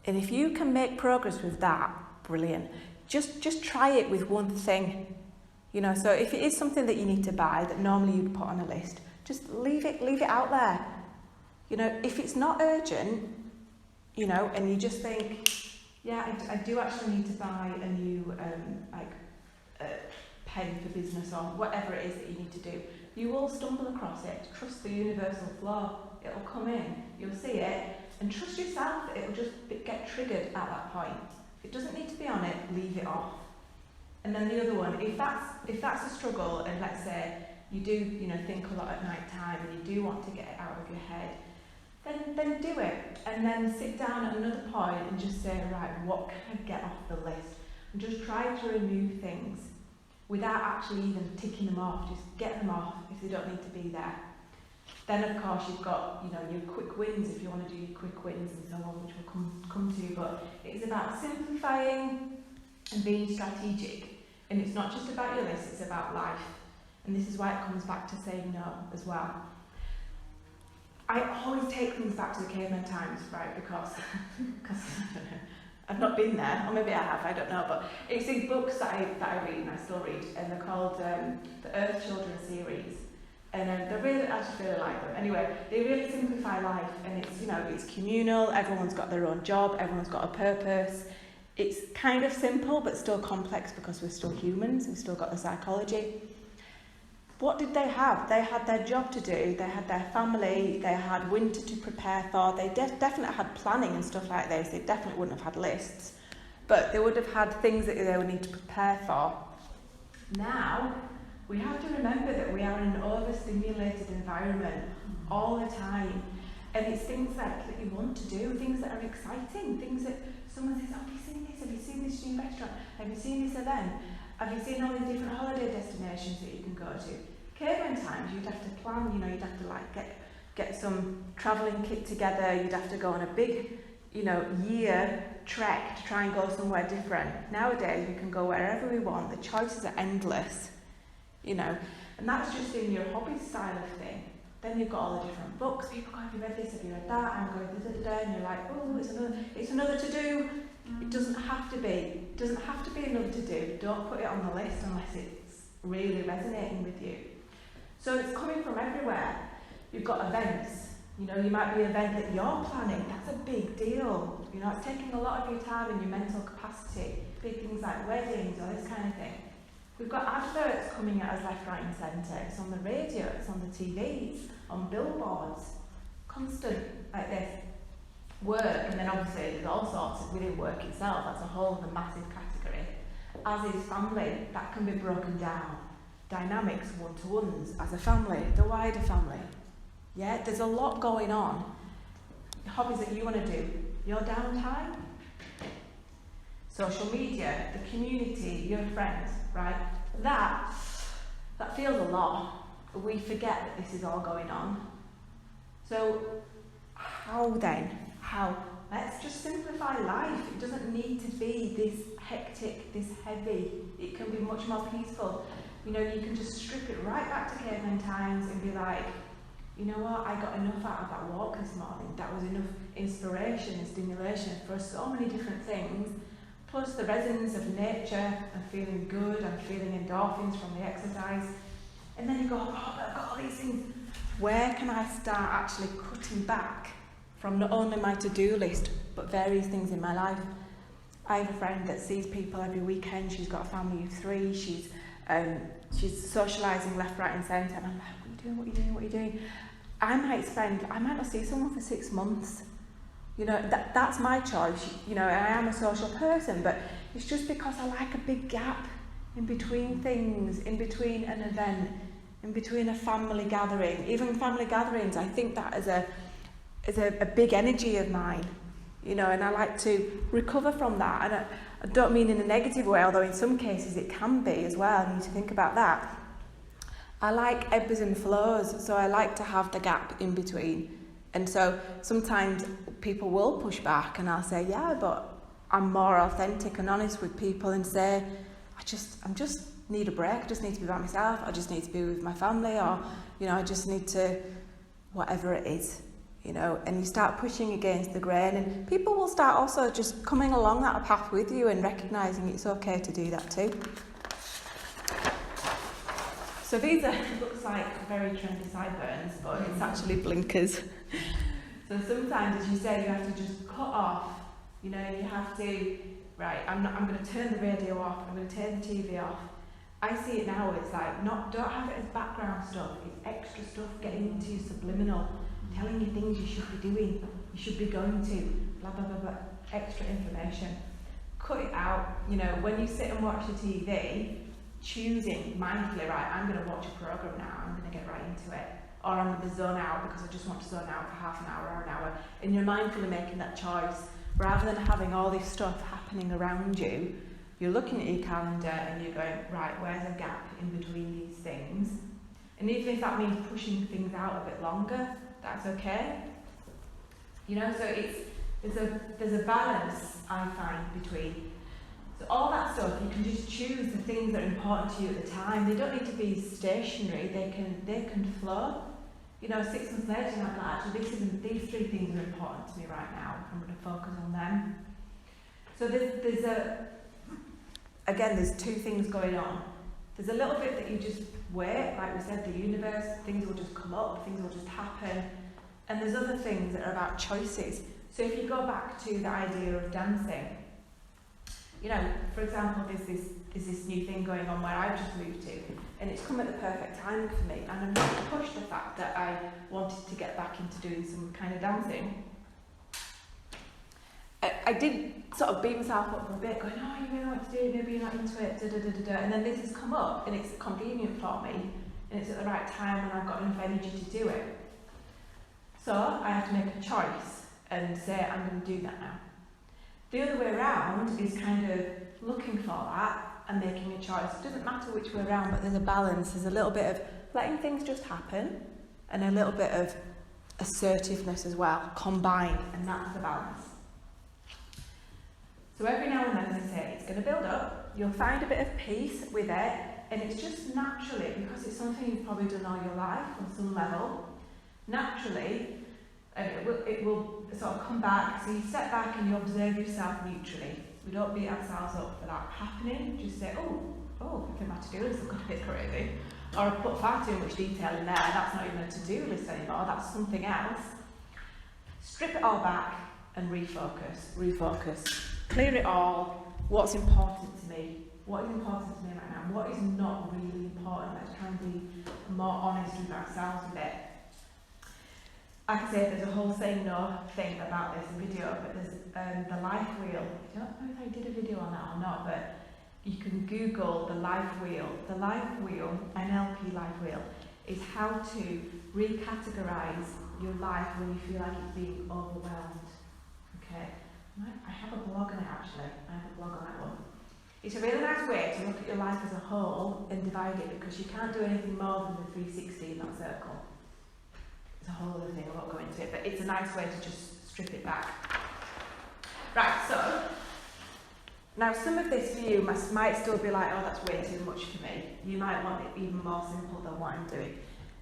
And if you can make progress with that, brilliant. Just try it with one thing. You know, so if it is something that you need to buy that normally you'd put on a list, just leave it out there. You know, if it's not urgent, you know, and you just think, yeah, I do actually need to buy a new pen for business or whatever it is that you need to do, you will stumble across it. Trust the universal flow. It'll come in, you'll see it, and trust yourself that it'll just get triggered at that point. If it doesn't need to be on it, leave it off. And then the other one, if that's a struggle, and let's say you do, you know, think a lot at night time and you do want to get it out of your head, then do it. And then sit down at another point and just say, right, what can I get off the list? And just try to remove things without actually even ticking them off. Just get them off if they don't need to be there. Then of course you've got, you know, your quick wins if you want to do your quick wins and so on, which we'll come to. But it's about simplifying and being strategic. And it's not just about your list, it's about life. And this is why it comes back to saying no as well. I always take things back to the caveman times, right? Because I don't know, I've not been there, or maybe I have, I don't know. But it's these books that I read and I still read, and they're called the Earth Children series. And I just really like them. Anyway, they really simplify life, and it's, you know, it's communal. Everyone's got their own job. Everyone's got a purpose. It's kind of simple, but still complex because we're still humans. We've still got the psychology. What did they have? They had their job to do. They had their family. They had winter to prepare for. They definitely had planning and stuff like this. They definitely wouldn't have had lists, but they would have had things that they would need to prepare for. Now, we have to remember that we are in an overstimulated environment all the time, and it's things that you want to do, things that are exciting, things that someone says, oh, have you seen this? Have you seen this new restaurant? Have you seen this event? Have you seen all these different holiday destinations that you can go to? Caveman times, you'd have to plan, you know, you'd have to like get some travelling kit together, you'd have to go on a big, you know, year trek to try and go somewhere different. Nowadays, we can go wherever we want, the choices are endless. You know, and that's just in your hobby style of thing. Then you've got all the different books. People go, have you read this? Have you read that? I'm going da-da-da-da, and you're like, oh, it's another to do. It doesn't have to be. It doesn't have to be another to do. Don't put it on the list unless it's really resonating with you. So it's coming from everywhere. You've got events. You know, you might be an event that you're planning. That's a big deal. You know, it's taking a lot of your time and your mental capacity. Big things like weddings or this kind of thing. We've got adverts coming at us left, right and centre. It's on the radio, it's on the TVs, on billboards. Constant, like this. Work, and then obviously there's all sorts within work itself. That's a whole other massive category. As is family, that can be broken down. Dynamics, one-to-ones, as a family, the wider family. Yeah, there's a lot going on. Hobbies that you want to do. Your downtime. Social media, the community, your friends, right? That feels a lot. We forget that this is all going on. So how then? How? Let's just simplify life. It doesn't need to be this hectic, this heavy. It can be much more peaceful. You know, you can just strip it right back to caveman times and be like, you know what, I got enough out of that walk this morning. That was enough inspiration and stimulation for so many different things. Plus the resonance of nature, I'm feeling good, I'm feeling endorphins from the exercise. And then you go, oh, but I've got all these things. Where can I start actually cutting back from not only my to-do list, but various things in my life? I have a friend that sees people every weekend. She's got a family of 3. She's socialising left, right and centre. And I'm like, what are you doing? What are you doing? I might not see someone for 6 months. You know, that's my choice. You know, I am a social person, but it's just because I like a big gap in between things, in between an event, in between a family gathering. Even family gatherings, I think that is a big energy of mine. You know, and I like to recover from that. And I don't mean in a negative way, although in some cases it can be as well. I need to think about that. I like ebbs and flows, so I like to have the gap in between. And so sometimes people will push back and I'll say, yeah, but I'm more authentic and honest with people and say, I just need a break, I just need to be by myself, I just need to be with my family, or, you know, I just need to, whatever it is, you know, and you start pushing against the grain and people will start also just coming along that path with you and recognising it's okay to do that too. So these are, looks like very trendy sideburns, but it's actually blinkers. So sometimes, as you say, you have to just cut off, you know, you have to, right, I'm going to turn the radio off, I'm going to turn the TV off. I see it now, it's like, don't have it as background stuff, it's extra stuff getting into you subliminal, telling you things you should be doing, you should be going to, blah, blah, blah, blah, extra information. Cut it out, you know, when you sit and watch the TV, choosing mindfully, right, I'm going to watch a programme now, I'm going to get right into it. Or I'm going to zone out because I just want to zone out for half an hour or an hour. And you're mindfully making that choice. Rather than having all this stuff happening around you, you're looking at your calendar and you're going, right, where's a gap in between these things? And even if that means pushing things out a bit longer, that's okay. You know, so there's a balance, I find, between. So all that stuff, you can just choose the things that are important to you at the time. They don't need to be stationary, they can flow. You know, 6 months later, you're like, actually, these 3 things are important to me right now. I'm going to focus on them. So there's 2 things going on. There's a little bit that you just wait, like we said, the universe, things will just come up, things will just happen. And there's other things that are about choices. So if you go back to the idea of dancing, you know, for example, there's this new thing going on where I've just moved to, and it's come at the perfect time for me, and I'm not to push the fact that I wanted to get back into doing some kind of dancing. I did sort of beat myself up for a bit, going, oh, you really want to do it, maybe you're not into it, and then this has come up, and it's convenient for me, and it's at the right time when I've got enough energy to do it. So I have to make a choice and say, I'm going to do that now. The other way around is kind of looking for that and making a choice. It doesn't matter which way around, but there's a balance. There's a little bit of letting things just happen and a little bit of assertiveness as well, combined, and that's the balance. So every now and then, as I say, it's going to build up. You'll find a bit of peace with it, and it's just naturally, because it's something you've probably done all your life on some level, naturally, it will sort of come back. So you step back and you observe yourself neutrally. We don't beat ourselves up for that happening. Just say, oh, I think my to-do list has got a bit crazy. Or I've put far too much detail in there. That's not even a to-do list anymore. That's something else. Strip it all back and refocus. Clear it all. What's important to me? What is important to me right now? What is not really important? Let's try and be more honest with ourselves with it. Like I say, there's a whole saying no thing about this video, but there's the life wheel. I don't know if I did a video on that or not, but you can Google the life wheel. The life wheel, NLP life wheel, is how to recategorize your life when you feel like it's being overwhelmed. Okay? I have a blog on it actually. I have a blog on that one. It's a really nice way to look at your life as a whole and divide it, because you can't do anything more than the 360 in that circle. It's a whole other thing, I won't go into it, but it's a nice way to just strip it back. Right, so, now some of this for you might still be like, oh, that's way too much for me. You might want it even more simple than what I'm doing.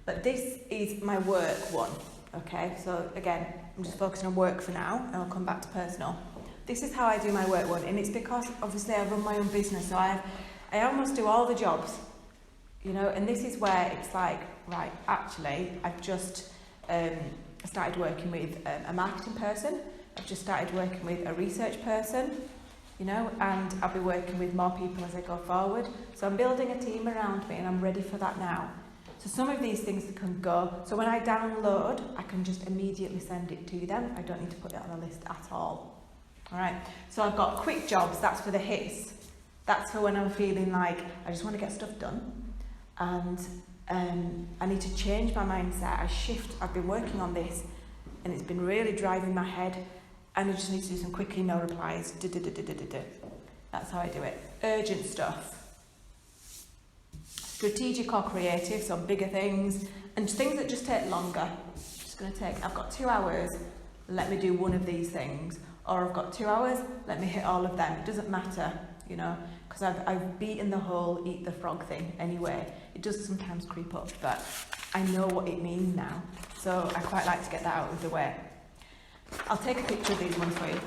But this is my work one, okay? So again, I'm just focusing on work for now, and I'll come back to personal. This is how I do my work one, and it's because obviously I run my own business, so I almost do all the jobs, you know, and this is where it's like, right, actually, I've just started working with a marketing person, I've just started working with a research person, you know, and I'll be working with more people as I go forward. So I'm building a team around me, and I'm ready for that now. So some of these things can go, so when I download, I can just immediately send it to them. I don't need to put it on a list at all. All right, so I've got quick jobs, that's for the hits. That's for when I'm feeling like I just want to get stuff done. And I need to change my mindset. I've been working on this, and it's been really driving my head, and I just need to do some quick email replies. That's how I do it. Urgent stuff. Strategic or creative, so bigger things, and things that just take longer. I've got 2 hours, let me do one of these things. Or I've got 2 hours, let me hit all of them. It doesn't matter, you know, because I've beaten the whole eat the frog thing anyway. It does sometimes creep up, but I know what it means now. So I quite like to get that out of the way. I'll take a picture of these ones for you.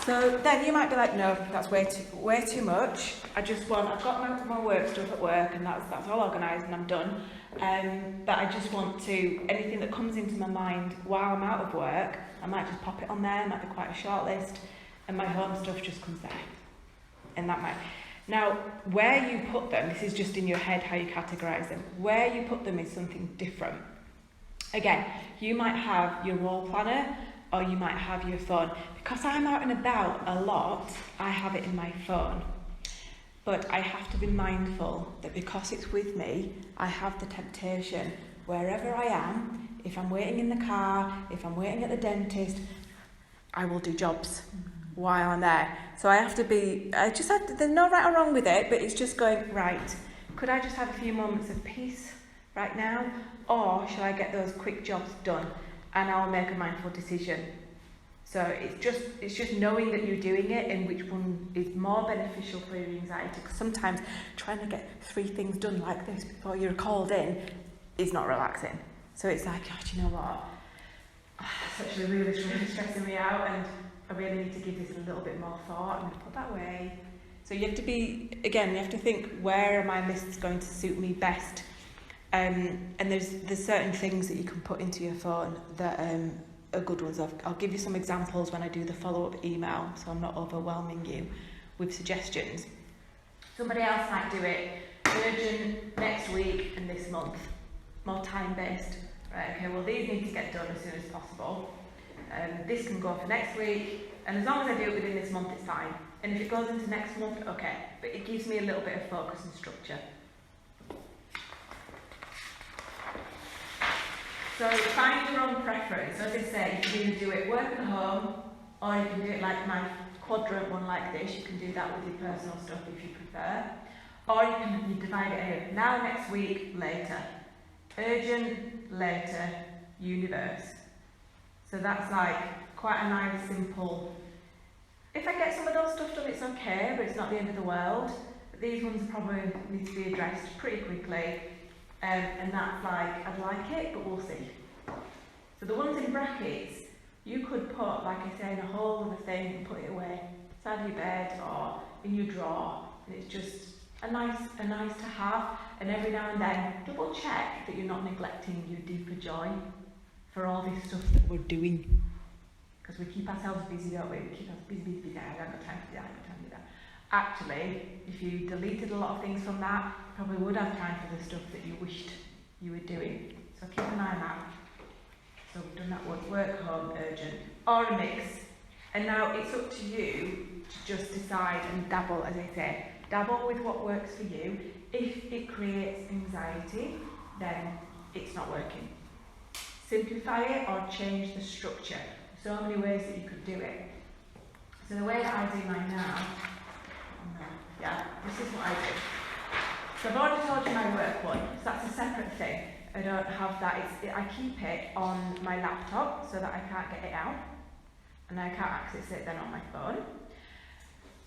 So then you might be like, no, that's way too much. I've got my work stuff at work, and that's all organised and I'm done. But I just want to, anything that comes into my mind while I'm out of work, I might just pop it on there, it might be quite a short list, and my home stuff just comes there. And that might. Now, where you put them, this is just in your head how you categorise them. Where you put them is something different. Again, you might have your wall planner, or you might have your phone. Because I'm out and about a lot, I have it in my phone. But I have to be mindful that because it's with me, I have the temptation, wherever I am, if I'm waiting in the car, if I'm waiting at the dentist, I will do jobs while I'm there. So I have to be, there's no right or wrong with it, but it's just going, right, could I just have a few moments of peace right now? Or shall I get those quick jobs done? And I'll make a mindful decision. So it's just knowing that you're doing it and which one is more beneficial for your anxiety. Because sometimes trying to get 3 things done like this before you're called in is not relaxing. So it's like, oh, do you know what? It's actually really stressing me out, and I really need to give this a little bit more thought. I'm going to put that away. So you have to think, where are my lists going to suit me best? And there's certain things that you can put into your phone that are good ones. I'll give you some examples when I do the follow-up email, so I'm not overwhelming you with suggestions. Somebody else might do it urgent, next week and this month, more time-based. Right, okay, well these need to get done as soon as possible. This can go for next week, and as long as I do it within this month, it's fine. And if it goes into next month, okay, but it gives me a little bit of focus and structure. So find your own preference. So as I say, you can either do it work at home, or you can do it like my quadrant one like this. You can do that with your personal stuff if you prefer. Or you divide it in now, next week, later. Urgent, later, universe. So that's like quite a nice, simple. If I get some of those stuff done, it's okay, but it's not the end of the world. But these ones probably need to be addressed pretty quickly. And that's like, I'd like it, but we'll see. So the ones in brackets, you could put, like I say, in a whole other thing and put it away, side of your bed or in your drawer. And it's just a nice to have. And every now and then, double check that you're not neglecting your deeper joy for all this stuff that we're doing. Because we keep ourselves busy, don't we? We keep ourselves busy. I haven't got time to do that, I haven't got time to do that. Actually, if you deleted a lot of things from that, you probably would have time for the stuff that you wished you were doing. So keep an eye on that. So we've done that one, work, home, urgent, or a mix. And now it's up to you to just decide and dabble, as I say. Dabble with what works for you. If it creates anxiety, then it's not working. Simplify it or change the structure. So many ways that you could do it. So the way that I do mine now, yeah, what I do. So I've already told you my work one, so that's a separate thing. I don't have that. I keep it on my laptop so that I can't get it out, and I can't access it then on my phone.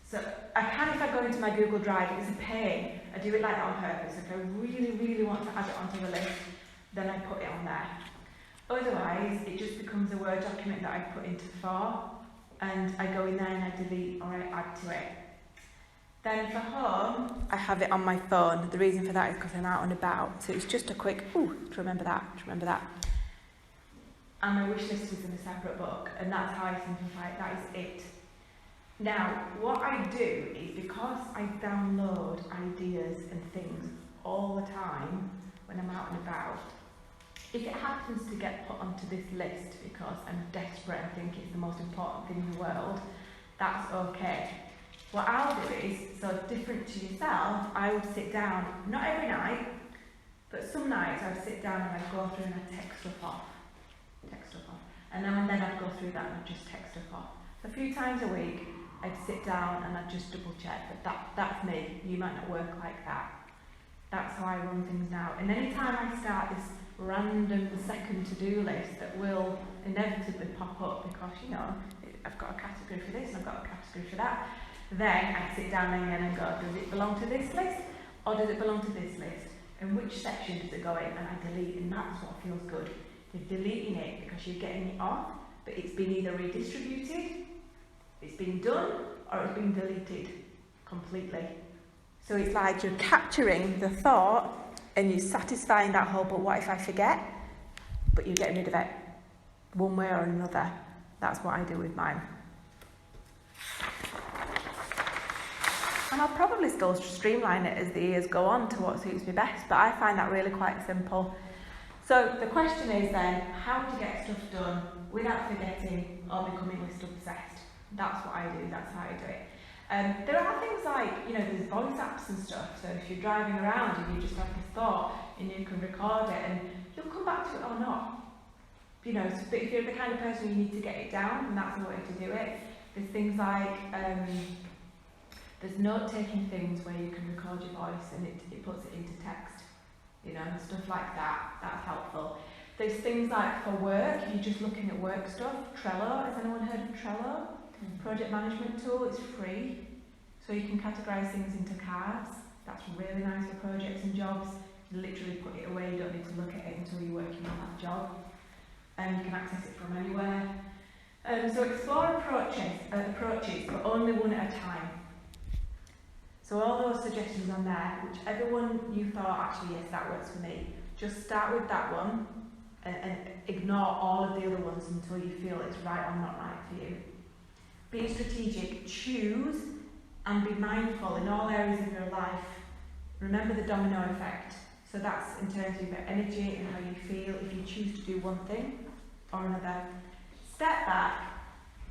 So I can if I go into my Google Drive. It's a pain. I do it like that on purpose. If I really, really want to add it onto the list, then I put it on there. Otherwise, it just becomes a Word document that I put into For, and I go in there and I delete or I add to it. Then for home, I have it on my phone. The reason for that is because I'm out and about. So it's just a quick, to remember that. And my wish list is in a separate book, and that's how I simplify it. That is it. Now, what I do is, because I download ideas and things all the time when I'm out and about, if it happens to get put onto this list because I'm desperate and think it's the most important thing in the world, that's okay. What I'll do is, so different to yourself, I would sit down, not every night, but some nights I would sit down and I'd go through and I'd text stuff off. And now and then I'd go through that and I'd just text stuff off. A few times a week, I'd sit down and I'd just double check, but that's me. You might not work like that. That's how I run things now. And anytime I start this random second to-do list that will inevitably pop up because, you know, I've got a category for this and I've got a category for that, then I sit down again and go, does it belong to this list or does it belong to this list? And which section does it go in? And I delete, and that's what feels good. You're deleting it because you're getting it off, but it's been either redistributed, it's been done, or it's been deleted completely. So it's like you're capturing the thought and you're satisfying that whole, but what if I forget? But you're getting rid of it one way or another. That's what I do with mine. And I'll probably still streamline it as the years go on to what suits me best, but I find that really quite simple. So the question is then, how to get stuff done without forgetting or becoming list obsessed. That's what I do, that's how I do it. There are things like, you know, there's voice apps and stuff, so if you're driving around and you just have a thought and you can record it and you'll come back to it or not. You know, so, but if you're the kind of person you need to get it down, then that's the way to do it. There's things like, there's note-taking things where you can record your voice and it puts it into text, you know, and stuff like that. That's helpful. There's things like for work, if you're just looking at work stuff, Trello. Has anyone heard of Trello? Project management tool. It's free, so you can categorise things into cards. That's really nice for projects and jobs. You literally put it away, you don't need to look at it until you're working on that job. And you can access it from anywhere. So explore approaches, but only one at a time. So all those suggestions on there, whichever one you thought, actually, yes, that works for me, just start with that one and ignore all of the other ones until you feel it's right or not right for you. Be strategic, choose and be mindful in all areas of your life. Remember the domino effect. So that's in terms of your energy and how you feel if you choose to do one thing or another. Step back,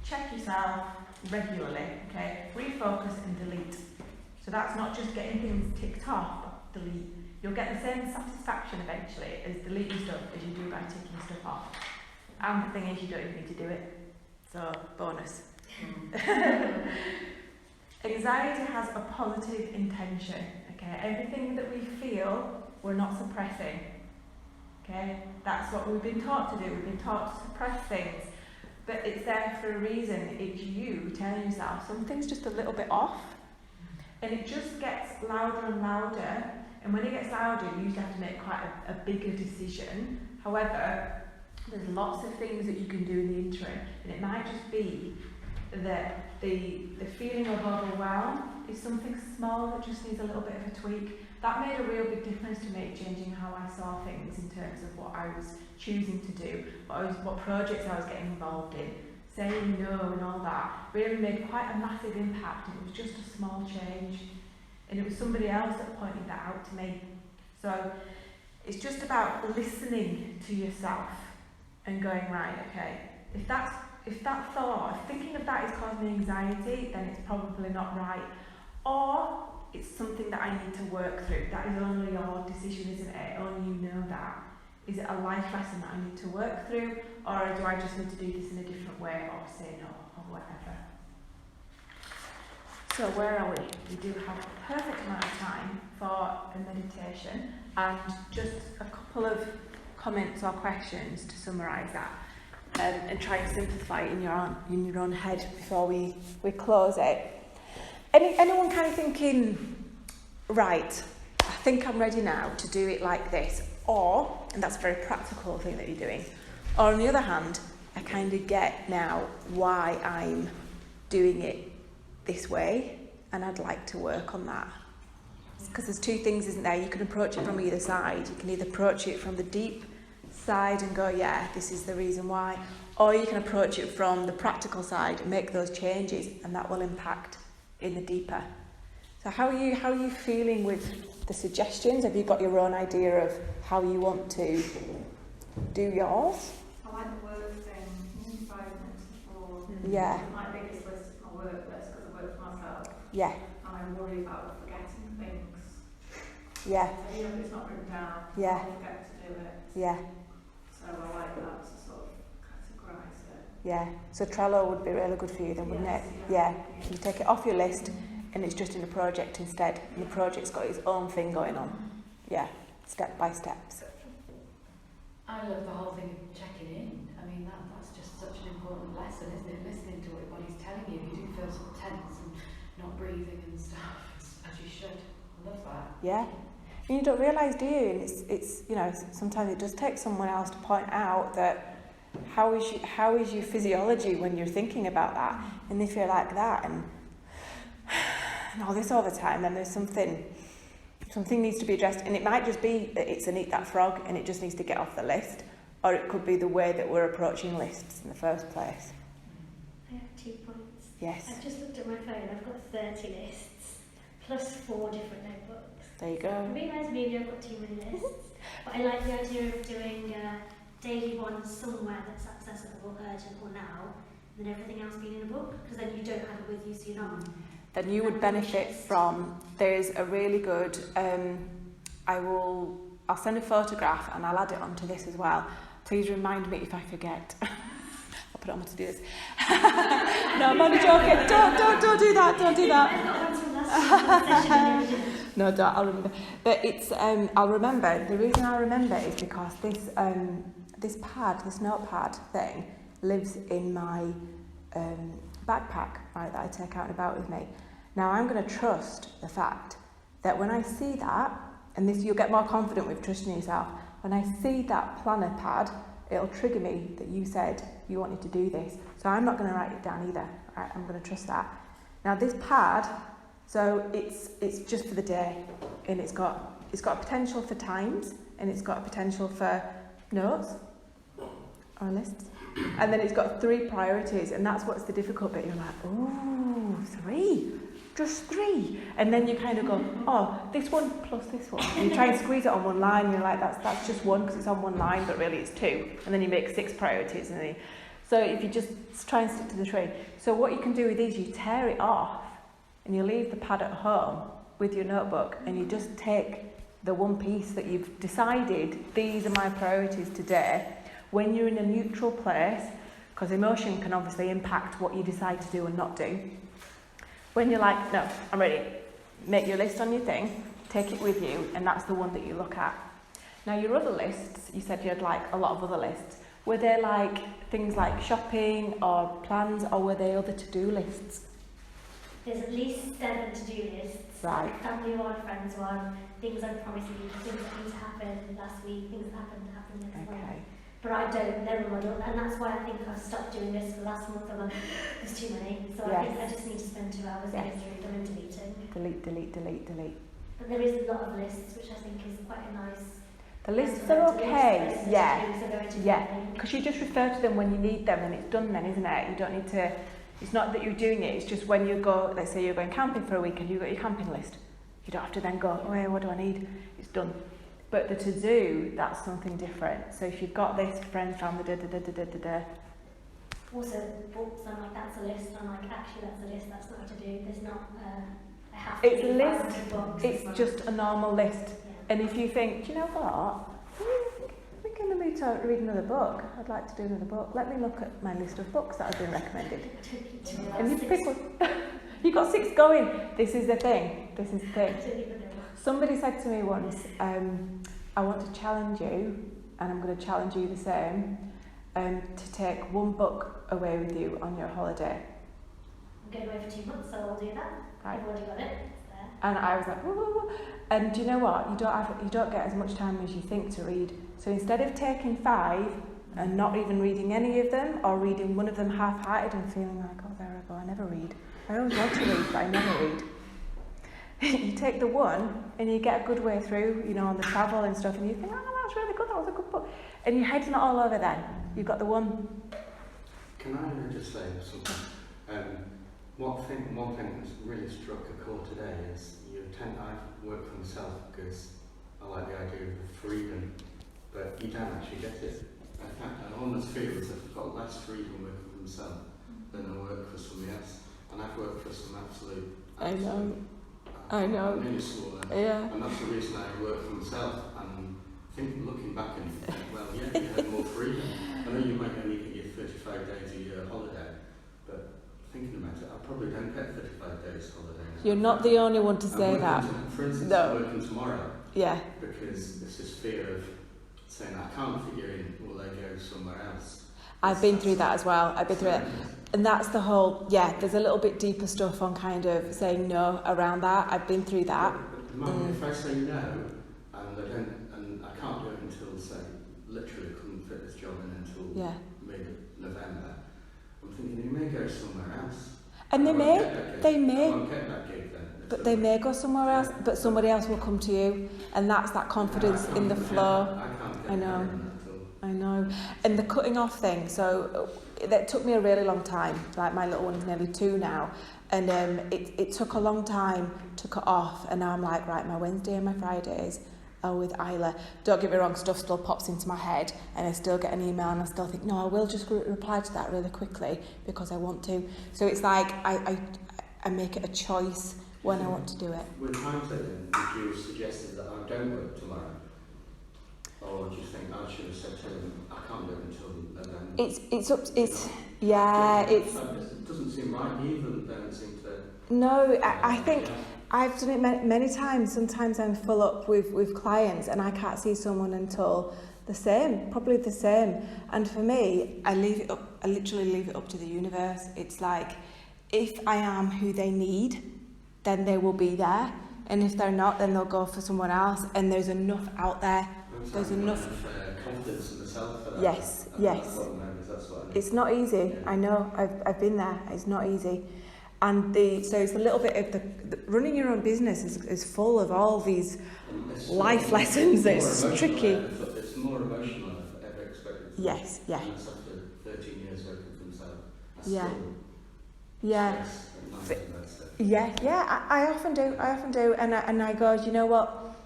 check yourself regularly, okay? Refocus and delete. So that's not just getting things ticked off, but delete. You'll get the same satisfaction eventually as deleting stuff as you do by ticking stuff off. And the thing is, you don't even need to do it. So, bonus. Anxiety has a positive intention, okay? Everything that we feel, we're not suppressing, okay? That's what we've been taught to do. We've been taught to suppress things, but it's there for a reason. It's you telling yourself something's just a little bit off, and it just gets louder and louder, and when it gets louder, you usually have to make quite a bigger decision. However, there's lots of things that you can do in the interim, and it might just be that the feeling of overwhelm is something small that just needs a little bit of a tweak. That made a real big difference to me, changing how I saw things in terms of what I was choosing to do, what projects I was getting involved in, saying no and all that. Really made quite a massive impact, and it was just a small change. And it was somebody else that pointed that out to me. So it's just about listening to yourself and going, right, okay, if that thought, if thinking of that is causing me anxiety, then it's probably not right. Or it's something that I need to work through. That is only your decision, isn't it? Only you know that. Is it a life lesson that I need to work through, or do I just need to do this in a different way, or say no, or whatever? So where are we? We do have a perfect amount of time for a meditation and just a couple of comments or questions to summarise that and try and simplify it in your own head before we close it. Anyone kind of thinking, right, I think I'm ready now to do it like this, or, and that's a very practical thing that you're doing, or on the other hand, I kind of get now why I'm doing it this way, and I'd like to work on that. Because there's two things, isn't there? You can approach it from either side. You can either approach it from the deep side and go, yeah, this is the reason why, or you can approach it from the practical side and make those changes, and that will impact in the deeper. So how are you feeling with the suggestions? Have you got your own idea of how you want to do yours? I like the work thing, environment, or Yeah. my biggest list is my work list because I work for myself. Yeah, And I worry about forgetting things. yeah, So even if it's not written down, Yeah. I'll forget to do it. yeah, So I like that to sort of categorise it. yeah. So Trello would be really good for you then, wouldn't Yes, it? yeah. Yeah. You take it off your list and it's just in a project instead, and the project's got its own thing going on. Yeah, step by steps. I love the whole thing of checking in. I mean, that's just such an important lesson, isn't it? Listening to what your body's telling you. You do feel sort of tense and not breathing and stuff, as you should. I love that. Yeah. And you don't realise, do you? And it's you know, sometimes it does take someone else to point out that how is your physiology when you're thinking about that, and if you're like that and all this all the time, then there's something needs to be addressed, and it might just be that it's an eat that frog and it just needs to get off the list, or it could be the way that we're approaching lists in the first place. I have 2 points. Yes, I've just looked at my phone, I've got 30 lists, plus 4 different notebooks. there you I go. realise maybe I've got too many lists, but I like the idea of doing daily ones somewhere that's accessible, urgent or now, and then everything else being in a book, because then you don't have it with you, so you're not. Then you would benefit from, there's a really good, I'll send a photograph and I'll add it onto this as well. Please remind me if I forget. I'll put it on to do this. No, I'm only joking. Don't do that, don't do that. I've got one from last session. No, don't, I'll remember. But it's, I'll remember, the reason I'll remember is because this notepad thing lives in my backpack, right, that I take out and about with me. Now I'm going to trust the fact that when I see that, and this you'll get more confident with trusting yourself, when I see that planner pad, it'll trigger me that you said you wanted to do this. So I'm not going to write it down either. Right, I'm going to trust that. Now this pad, so it's just for the day, and it's got a potential for times, and it's got a potential for notes or lists. And then it's got 3 priorities, and that's what's the difficult bit. You're like, oh, 3, just 3. And then you kind of go, oh, this one plus this one. And you try and squeeze it on one line, and you're like, that's just 1 because it's on 1 line, but really it's 2. And then you make 6 priorities. So if you just try and stick to the 3. So what you can do with these, you tear it off, and you leave the pad at home with your notebook, and you just take the one piece that you've decided, these are my priorities today. When you're in a neutral place, because emotion can obviously impact what you decide to do and not do. When you're like, no, I'm ready, make your list on your thing, take it with you, and that's the one that you look at. Now your other lists, you said you had like a lot of other lists. Were they like things like shopping or plans, or were they other to-do lists? There's at least 7 to-do lists. Right. Family one, friends one, things I promised you, things that need to happen last week, things that happen next week. Okay. But I don't, they're a model, and that's why I think I've stopped doing this for the last month. I'm like, there's too many, so I think I just need to spend 2 hours Yes. going through them and deleting. Delete. But there is a lot of lists, which I think is quite a nice... The lists are okay, yeah, yeah. because you just refer to them when you need them, and it's done then, isn't it? You don't need to, it's not that you're doing it, it's just when you go, let's say you're going camping for a week and you've got your camping list. You don't have to then go, oh yeah, what do I need? It's done. But the to-do, that's something different. So if you've got this, friends, family, Also, books, I'm like, that's a list. I'm like, actually, that's a list. That's not a to-do. There's not, I have to It's a read list. 500 books. it's just a normal list. Yeah. And if you think, do you know what? I think I'm in the mood to read another book. I'd like to do another book. Let me look at my list of books that have been recommended. And you pick one. You got 6 going. This is the thing. I don't even know. Somebody said to me once, I want to challenge you, and I'm going to challenge you the same, to take 1 book away with you on your holiday. I'm going away for 2 months, so I'll do that. Right. I've already got it. It's there. And I was like, woo. And do you know what? You don't get as much time as you think to read. So instead of taking 5 and not even reading any of them, or reading one of them half-hearted and feeling like, oh, there I go, I never read. I always want to read, but I never read. You take the 1 and you get a good way through, you know, on the travel and stuff, and you think, oh, that's really good, that was a good book. And your head's not all over then. You've got the 1. Can I just say something? One thing that's really struck a chord today is I've worked for myself because I like the idea of freedom, but you don't actually get it. In fact, I almost feel as if I've got less freedom working for myself than I work for somebody else. And I've worked for some absolute I know. minuscule, Yeah. and that's the reason I work for myself. And I think looking back and you think, well, yeah, you had more freedom. I know you might only get your 35 days a year holiday, but thinking about it, I probably don't get 35 days holiday. You're not the only one to I'm say working that. For instance, No. I'm working tomorrow Yeah. because there's this fear of saying I can't figure in, will they go somewhere else? I've been through that as well. I've been through it. And that's the whole, there's a little bit deeper stuff on kind of saying no around that. I've been through that. If I say no, and I can't do it until, say, literally couldn't fit this job in until mid-November, I'm thinking you may go somewhere else. And they may, I won't get that gig then. but they may go somewhere else, but somebody else will come to you. And that's that confidence in the flow. I know. I know. And the cutting off thing, so that took me a really long time. Like my little one's nearly 2 now. And it took a long time to cut off. And now I'm like, right, my Wednesday and my Fridays are with Isla. Don't get me wrong, stuff still pops into my head. And I still get an email and I still think, no, I will just reply to that really quickly because I want to. So it's like I make it a choice when I want to do it. With timetabling, would you have suggested that I don't work tomorrow? Or do you think I should have said to them, I can't do it until November? It doesn't seem right. You don't seem to... No, I think I've done it many times. Sometimes I'm full up with clients and I can't see someone until probably the same. And for me, I literally leave it up to the universe. It's like, if I am who they need, then they will be there. And if they're not, then they'll go for someone else. And there's enough out there. There's enough confidence in myself for that. Yes. That's what I mean. It's not easy. Yeah. I know. I've been there. It's not easy. And so it's a little bit of the running your own business is full of all these life lessons. It's tricky. It's more emotional than I've ever expected. Yes. Yeah. And that's after 13 years working for myself. I often do, and I go, you know what?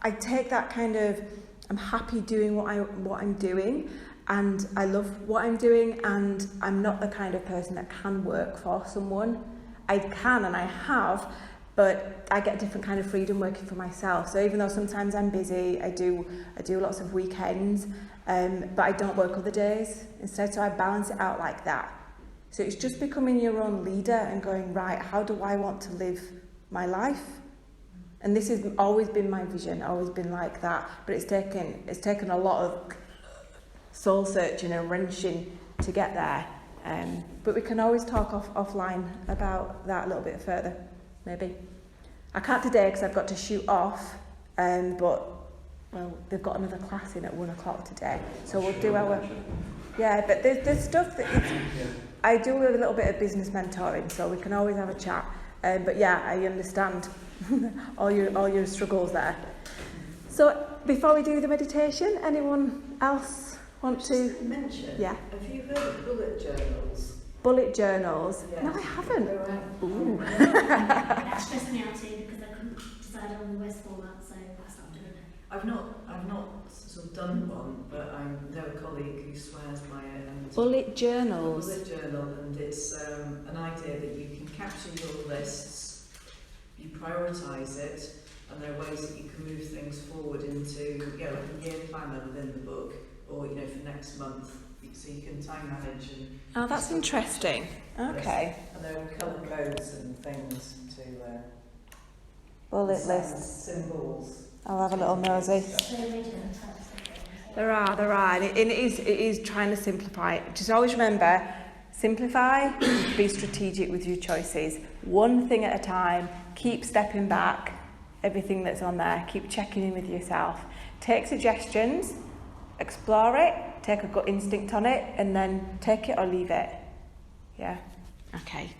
I take that kind of, I'm happy doing what I'm doing, and I love what I'm doing, and I'm not the kind of person that can work for someone. I can and I have, but I get a different kind of freedom working for myself. So even though sometimes I'm busy, I do lots of weekends, but I don't work other days instead. So I balance it out like that. So it's just becoming your own leader and going, right, how do I want to live my life? And this has always been my vision, always been like that. But it's taken a lot of soul searching and wrenching to get there. But we can always talk offline about that a little bit further, maybe. I can't today because I've got to shoot off, but they've got another class in at 1 o'clock today. So we'll do our... Yeah, but there's stuff that... I do a little bit of business mentoring, so we can always have a chat. But yeah, I understand all your struggles there. So before we do the meditation, anyone else want to mention? Yeah. Have you heard of bullet journals? Bullet journals? Yes. No, I haven't. Ooh. That stressed me out too because I couldn't decide on the West format, so I stopped doing it. I've not sort of done one, but I know a colleague who swears by it. And Bullet journals. Bullet journal, and it's an idea that you can capture your lists, you prioritise it, and there are ways that you can move things forward into, like a year planner within the book, or for next month, so you can time manage and. Oh, that's interesting. Okay. And there are colour codes and things to. Bullet signs, lists. Symbols. I'll have a little nosy. So many different types of things. There are, and it is trying to simplify it. Just always remember, simplify, be strategic with your choices. One thing at a time, keep stepping back, everything that's on there, keep checking in with yourself. Take suggestions, explore it, take a gut instinct on it, and then take it or leave it. Yeah? Okay.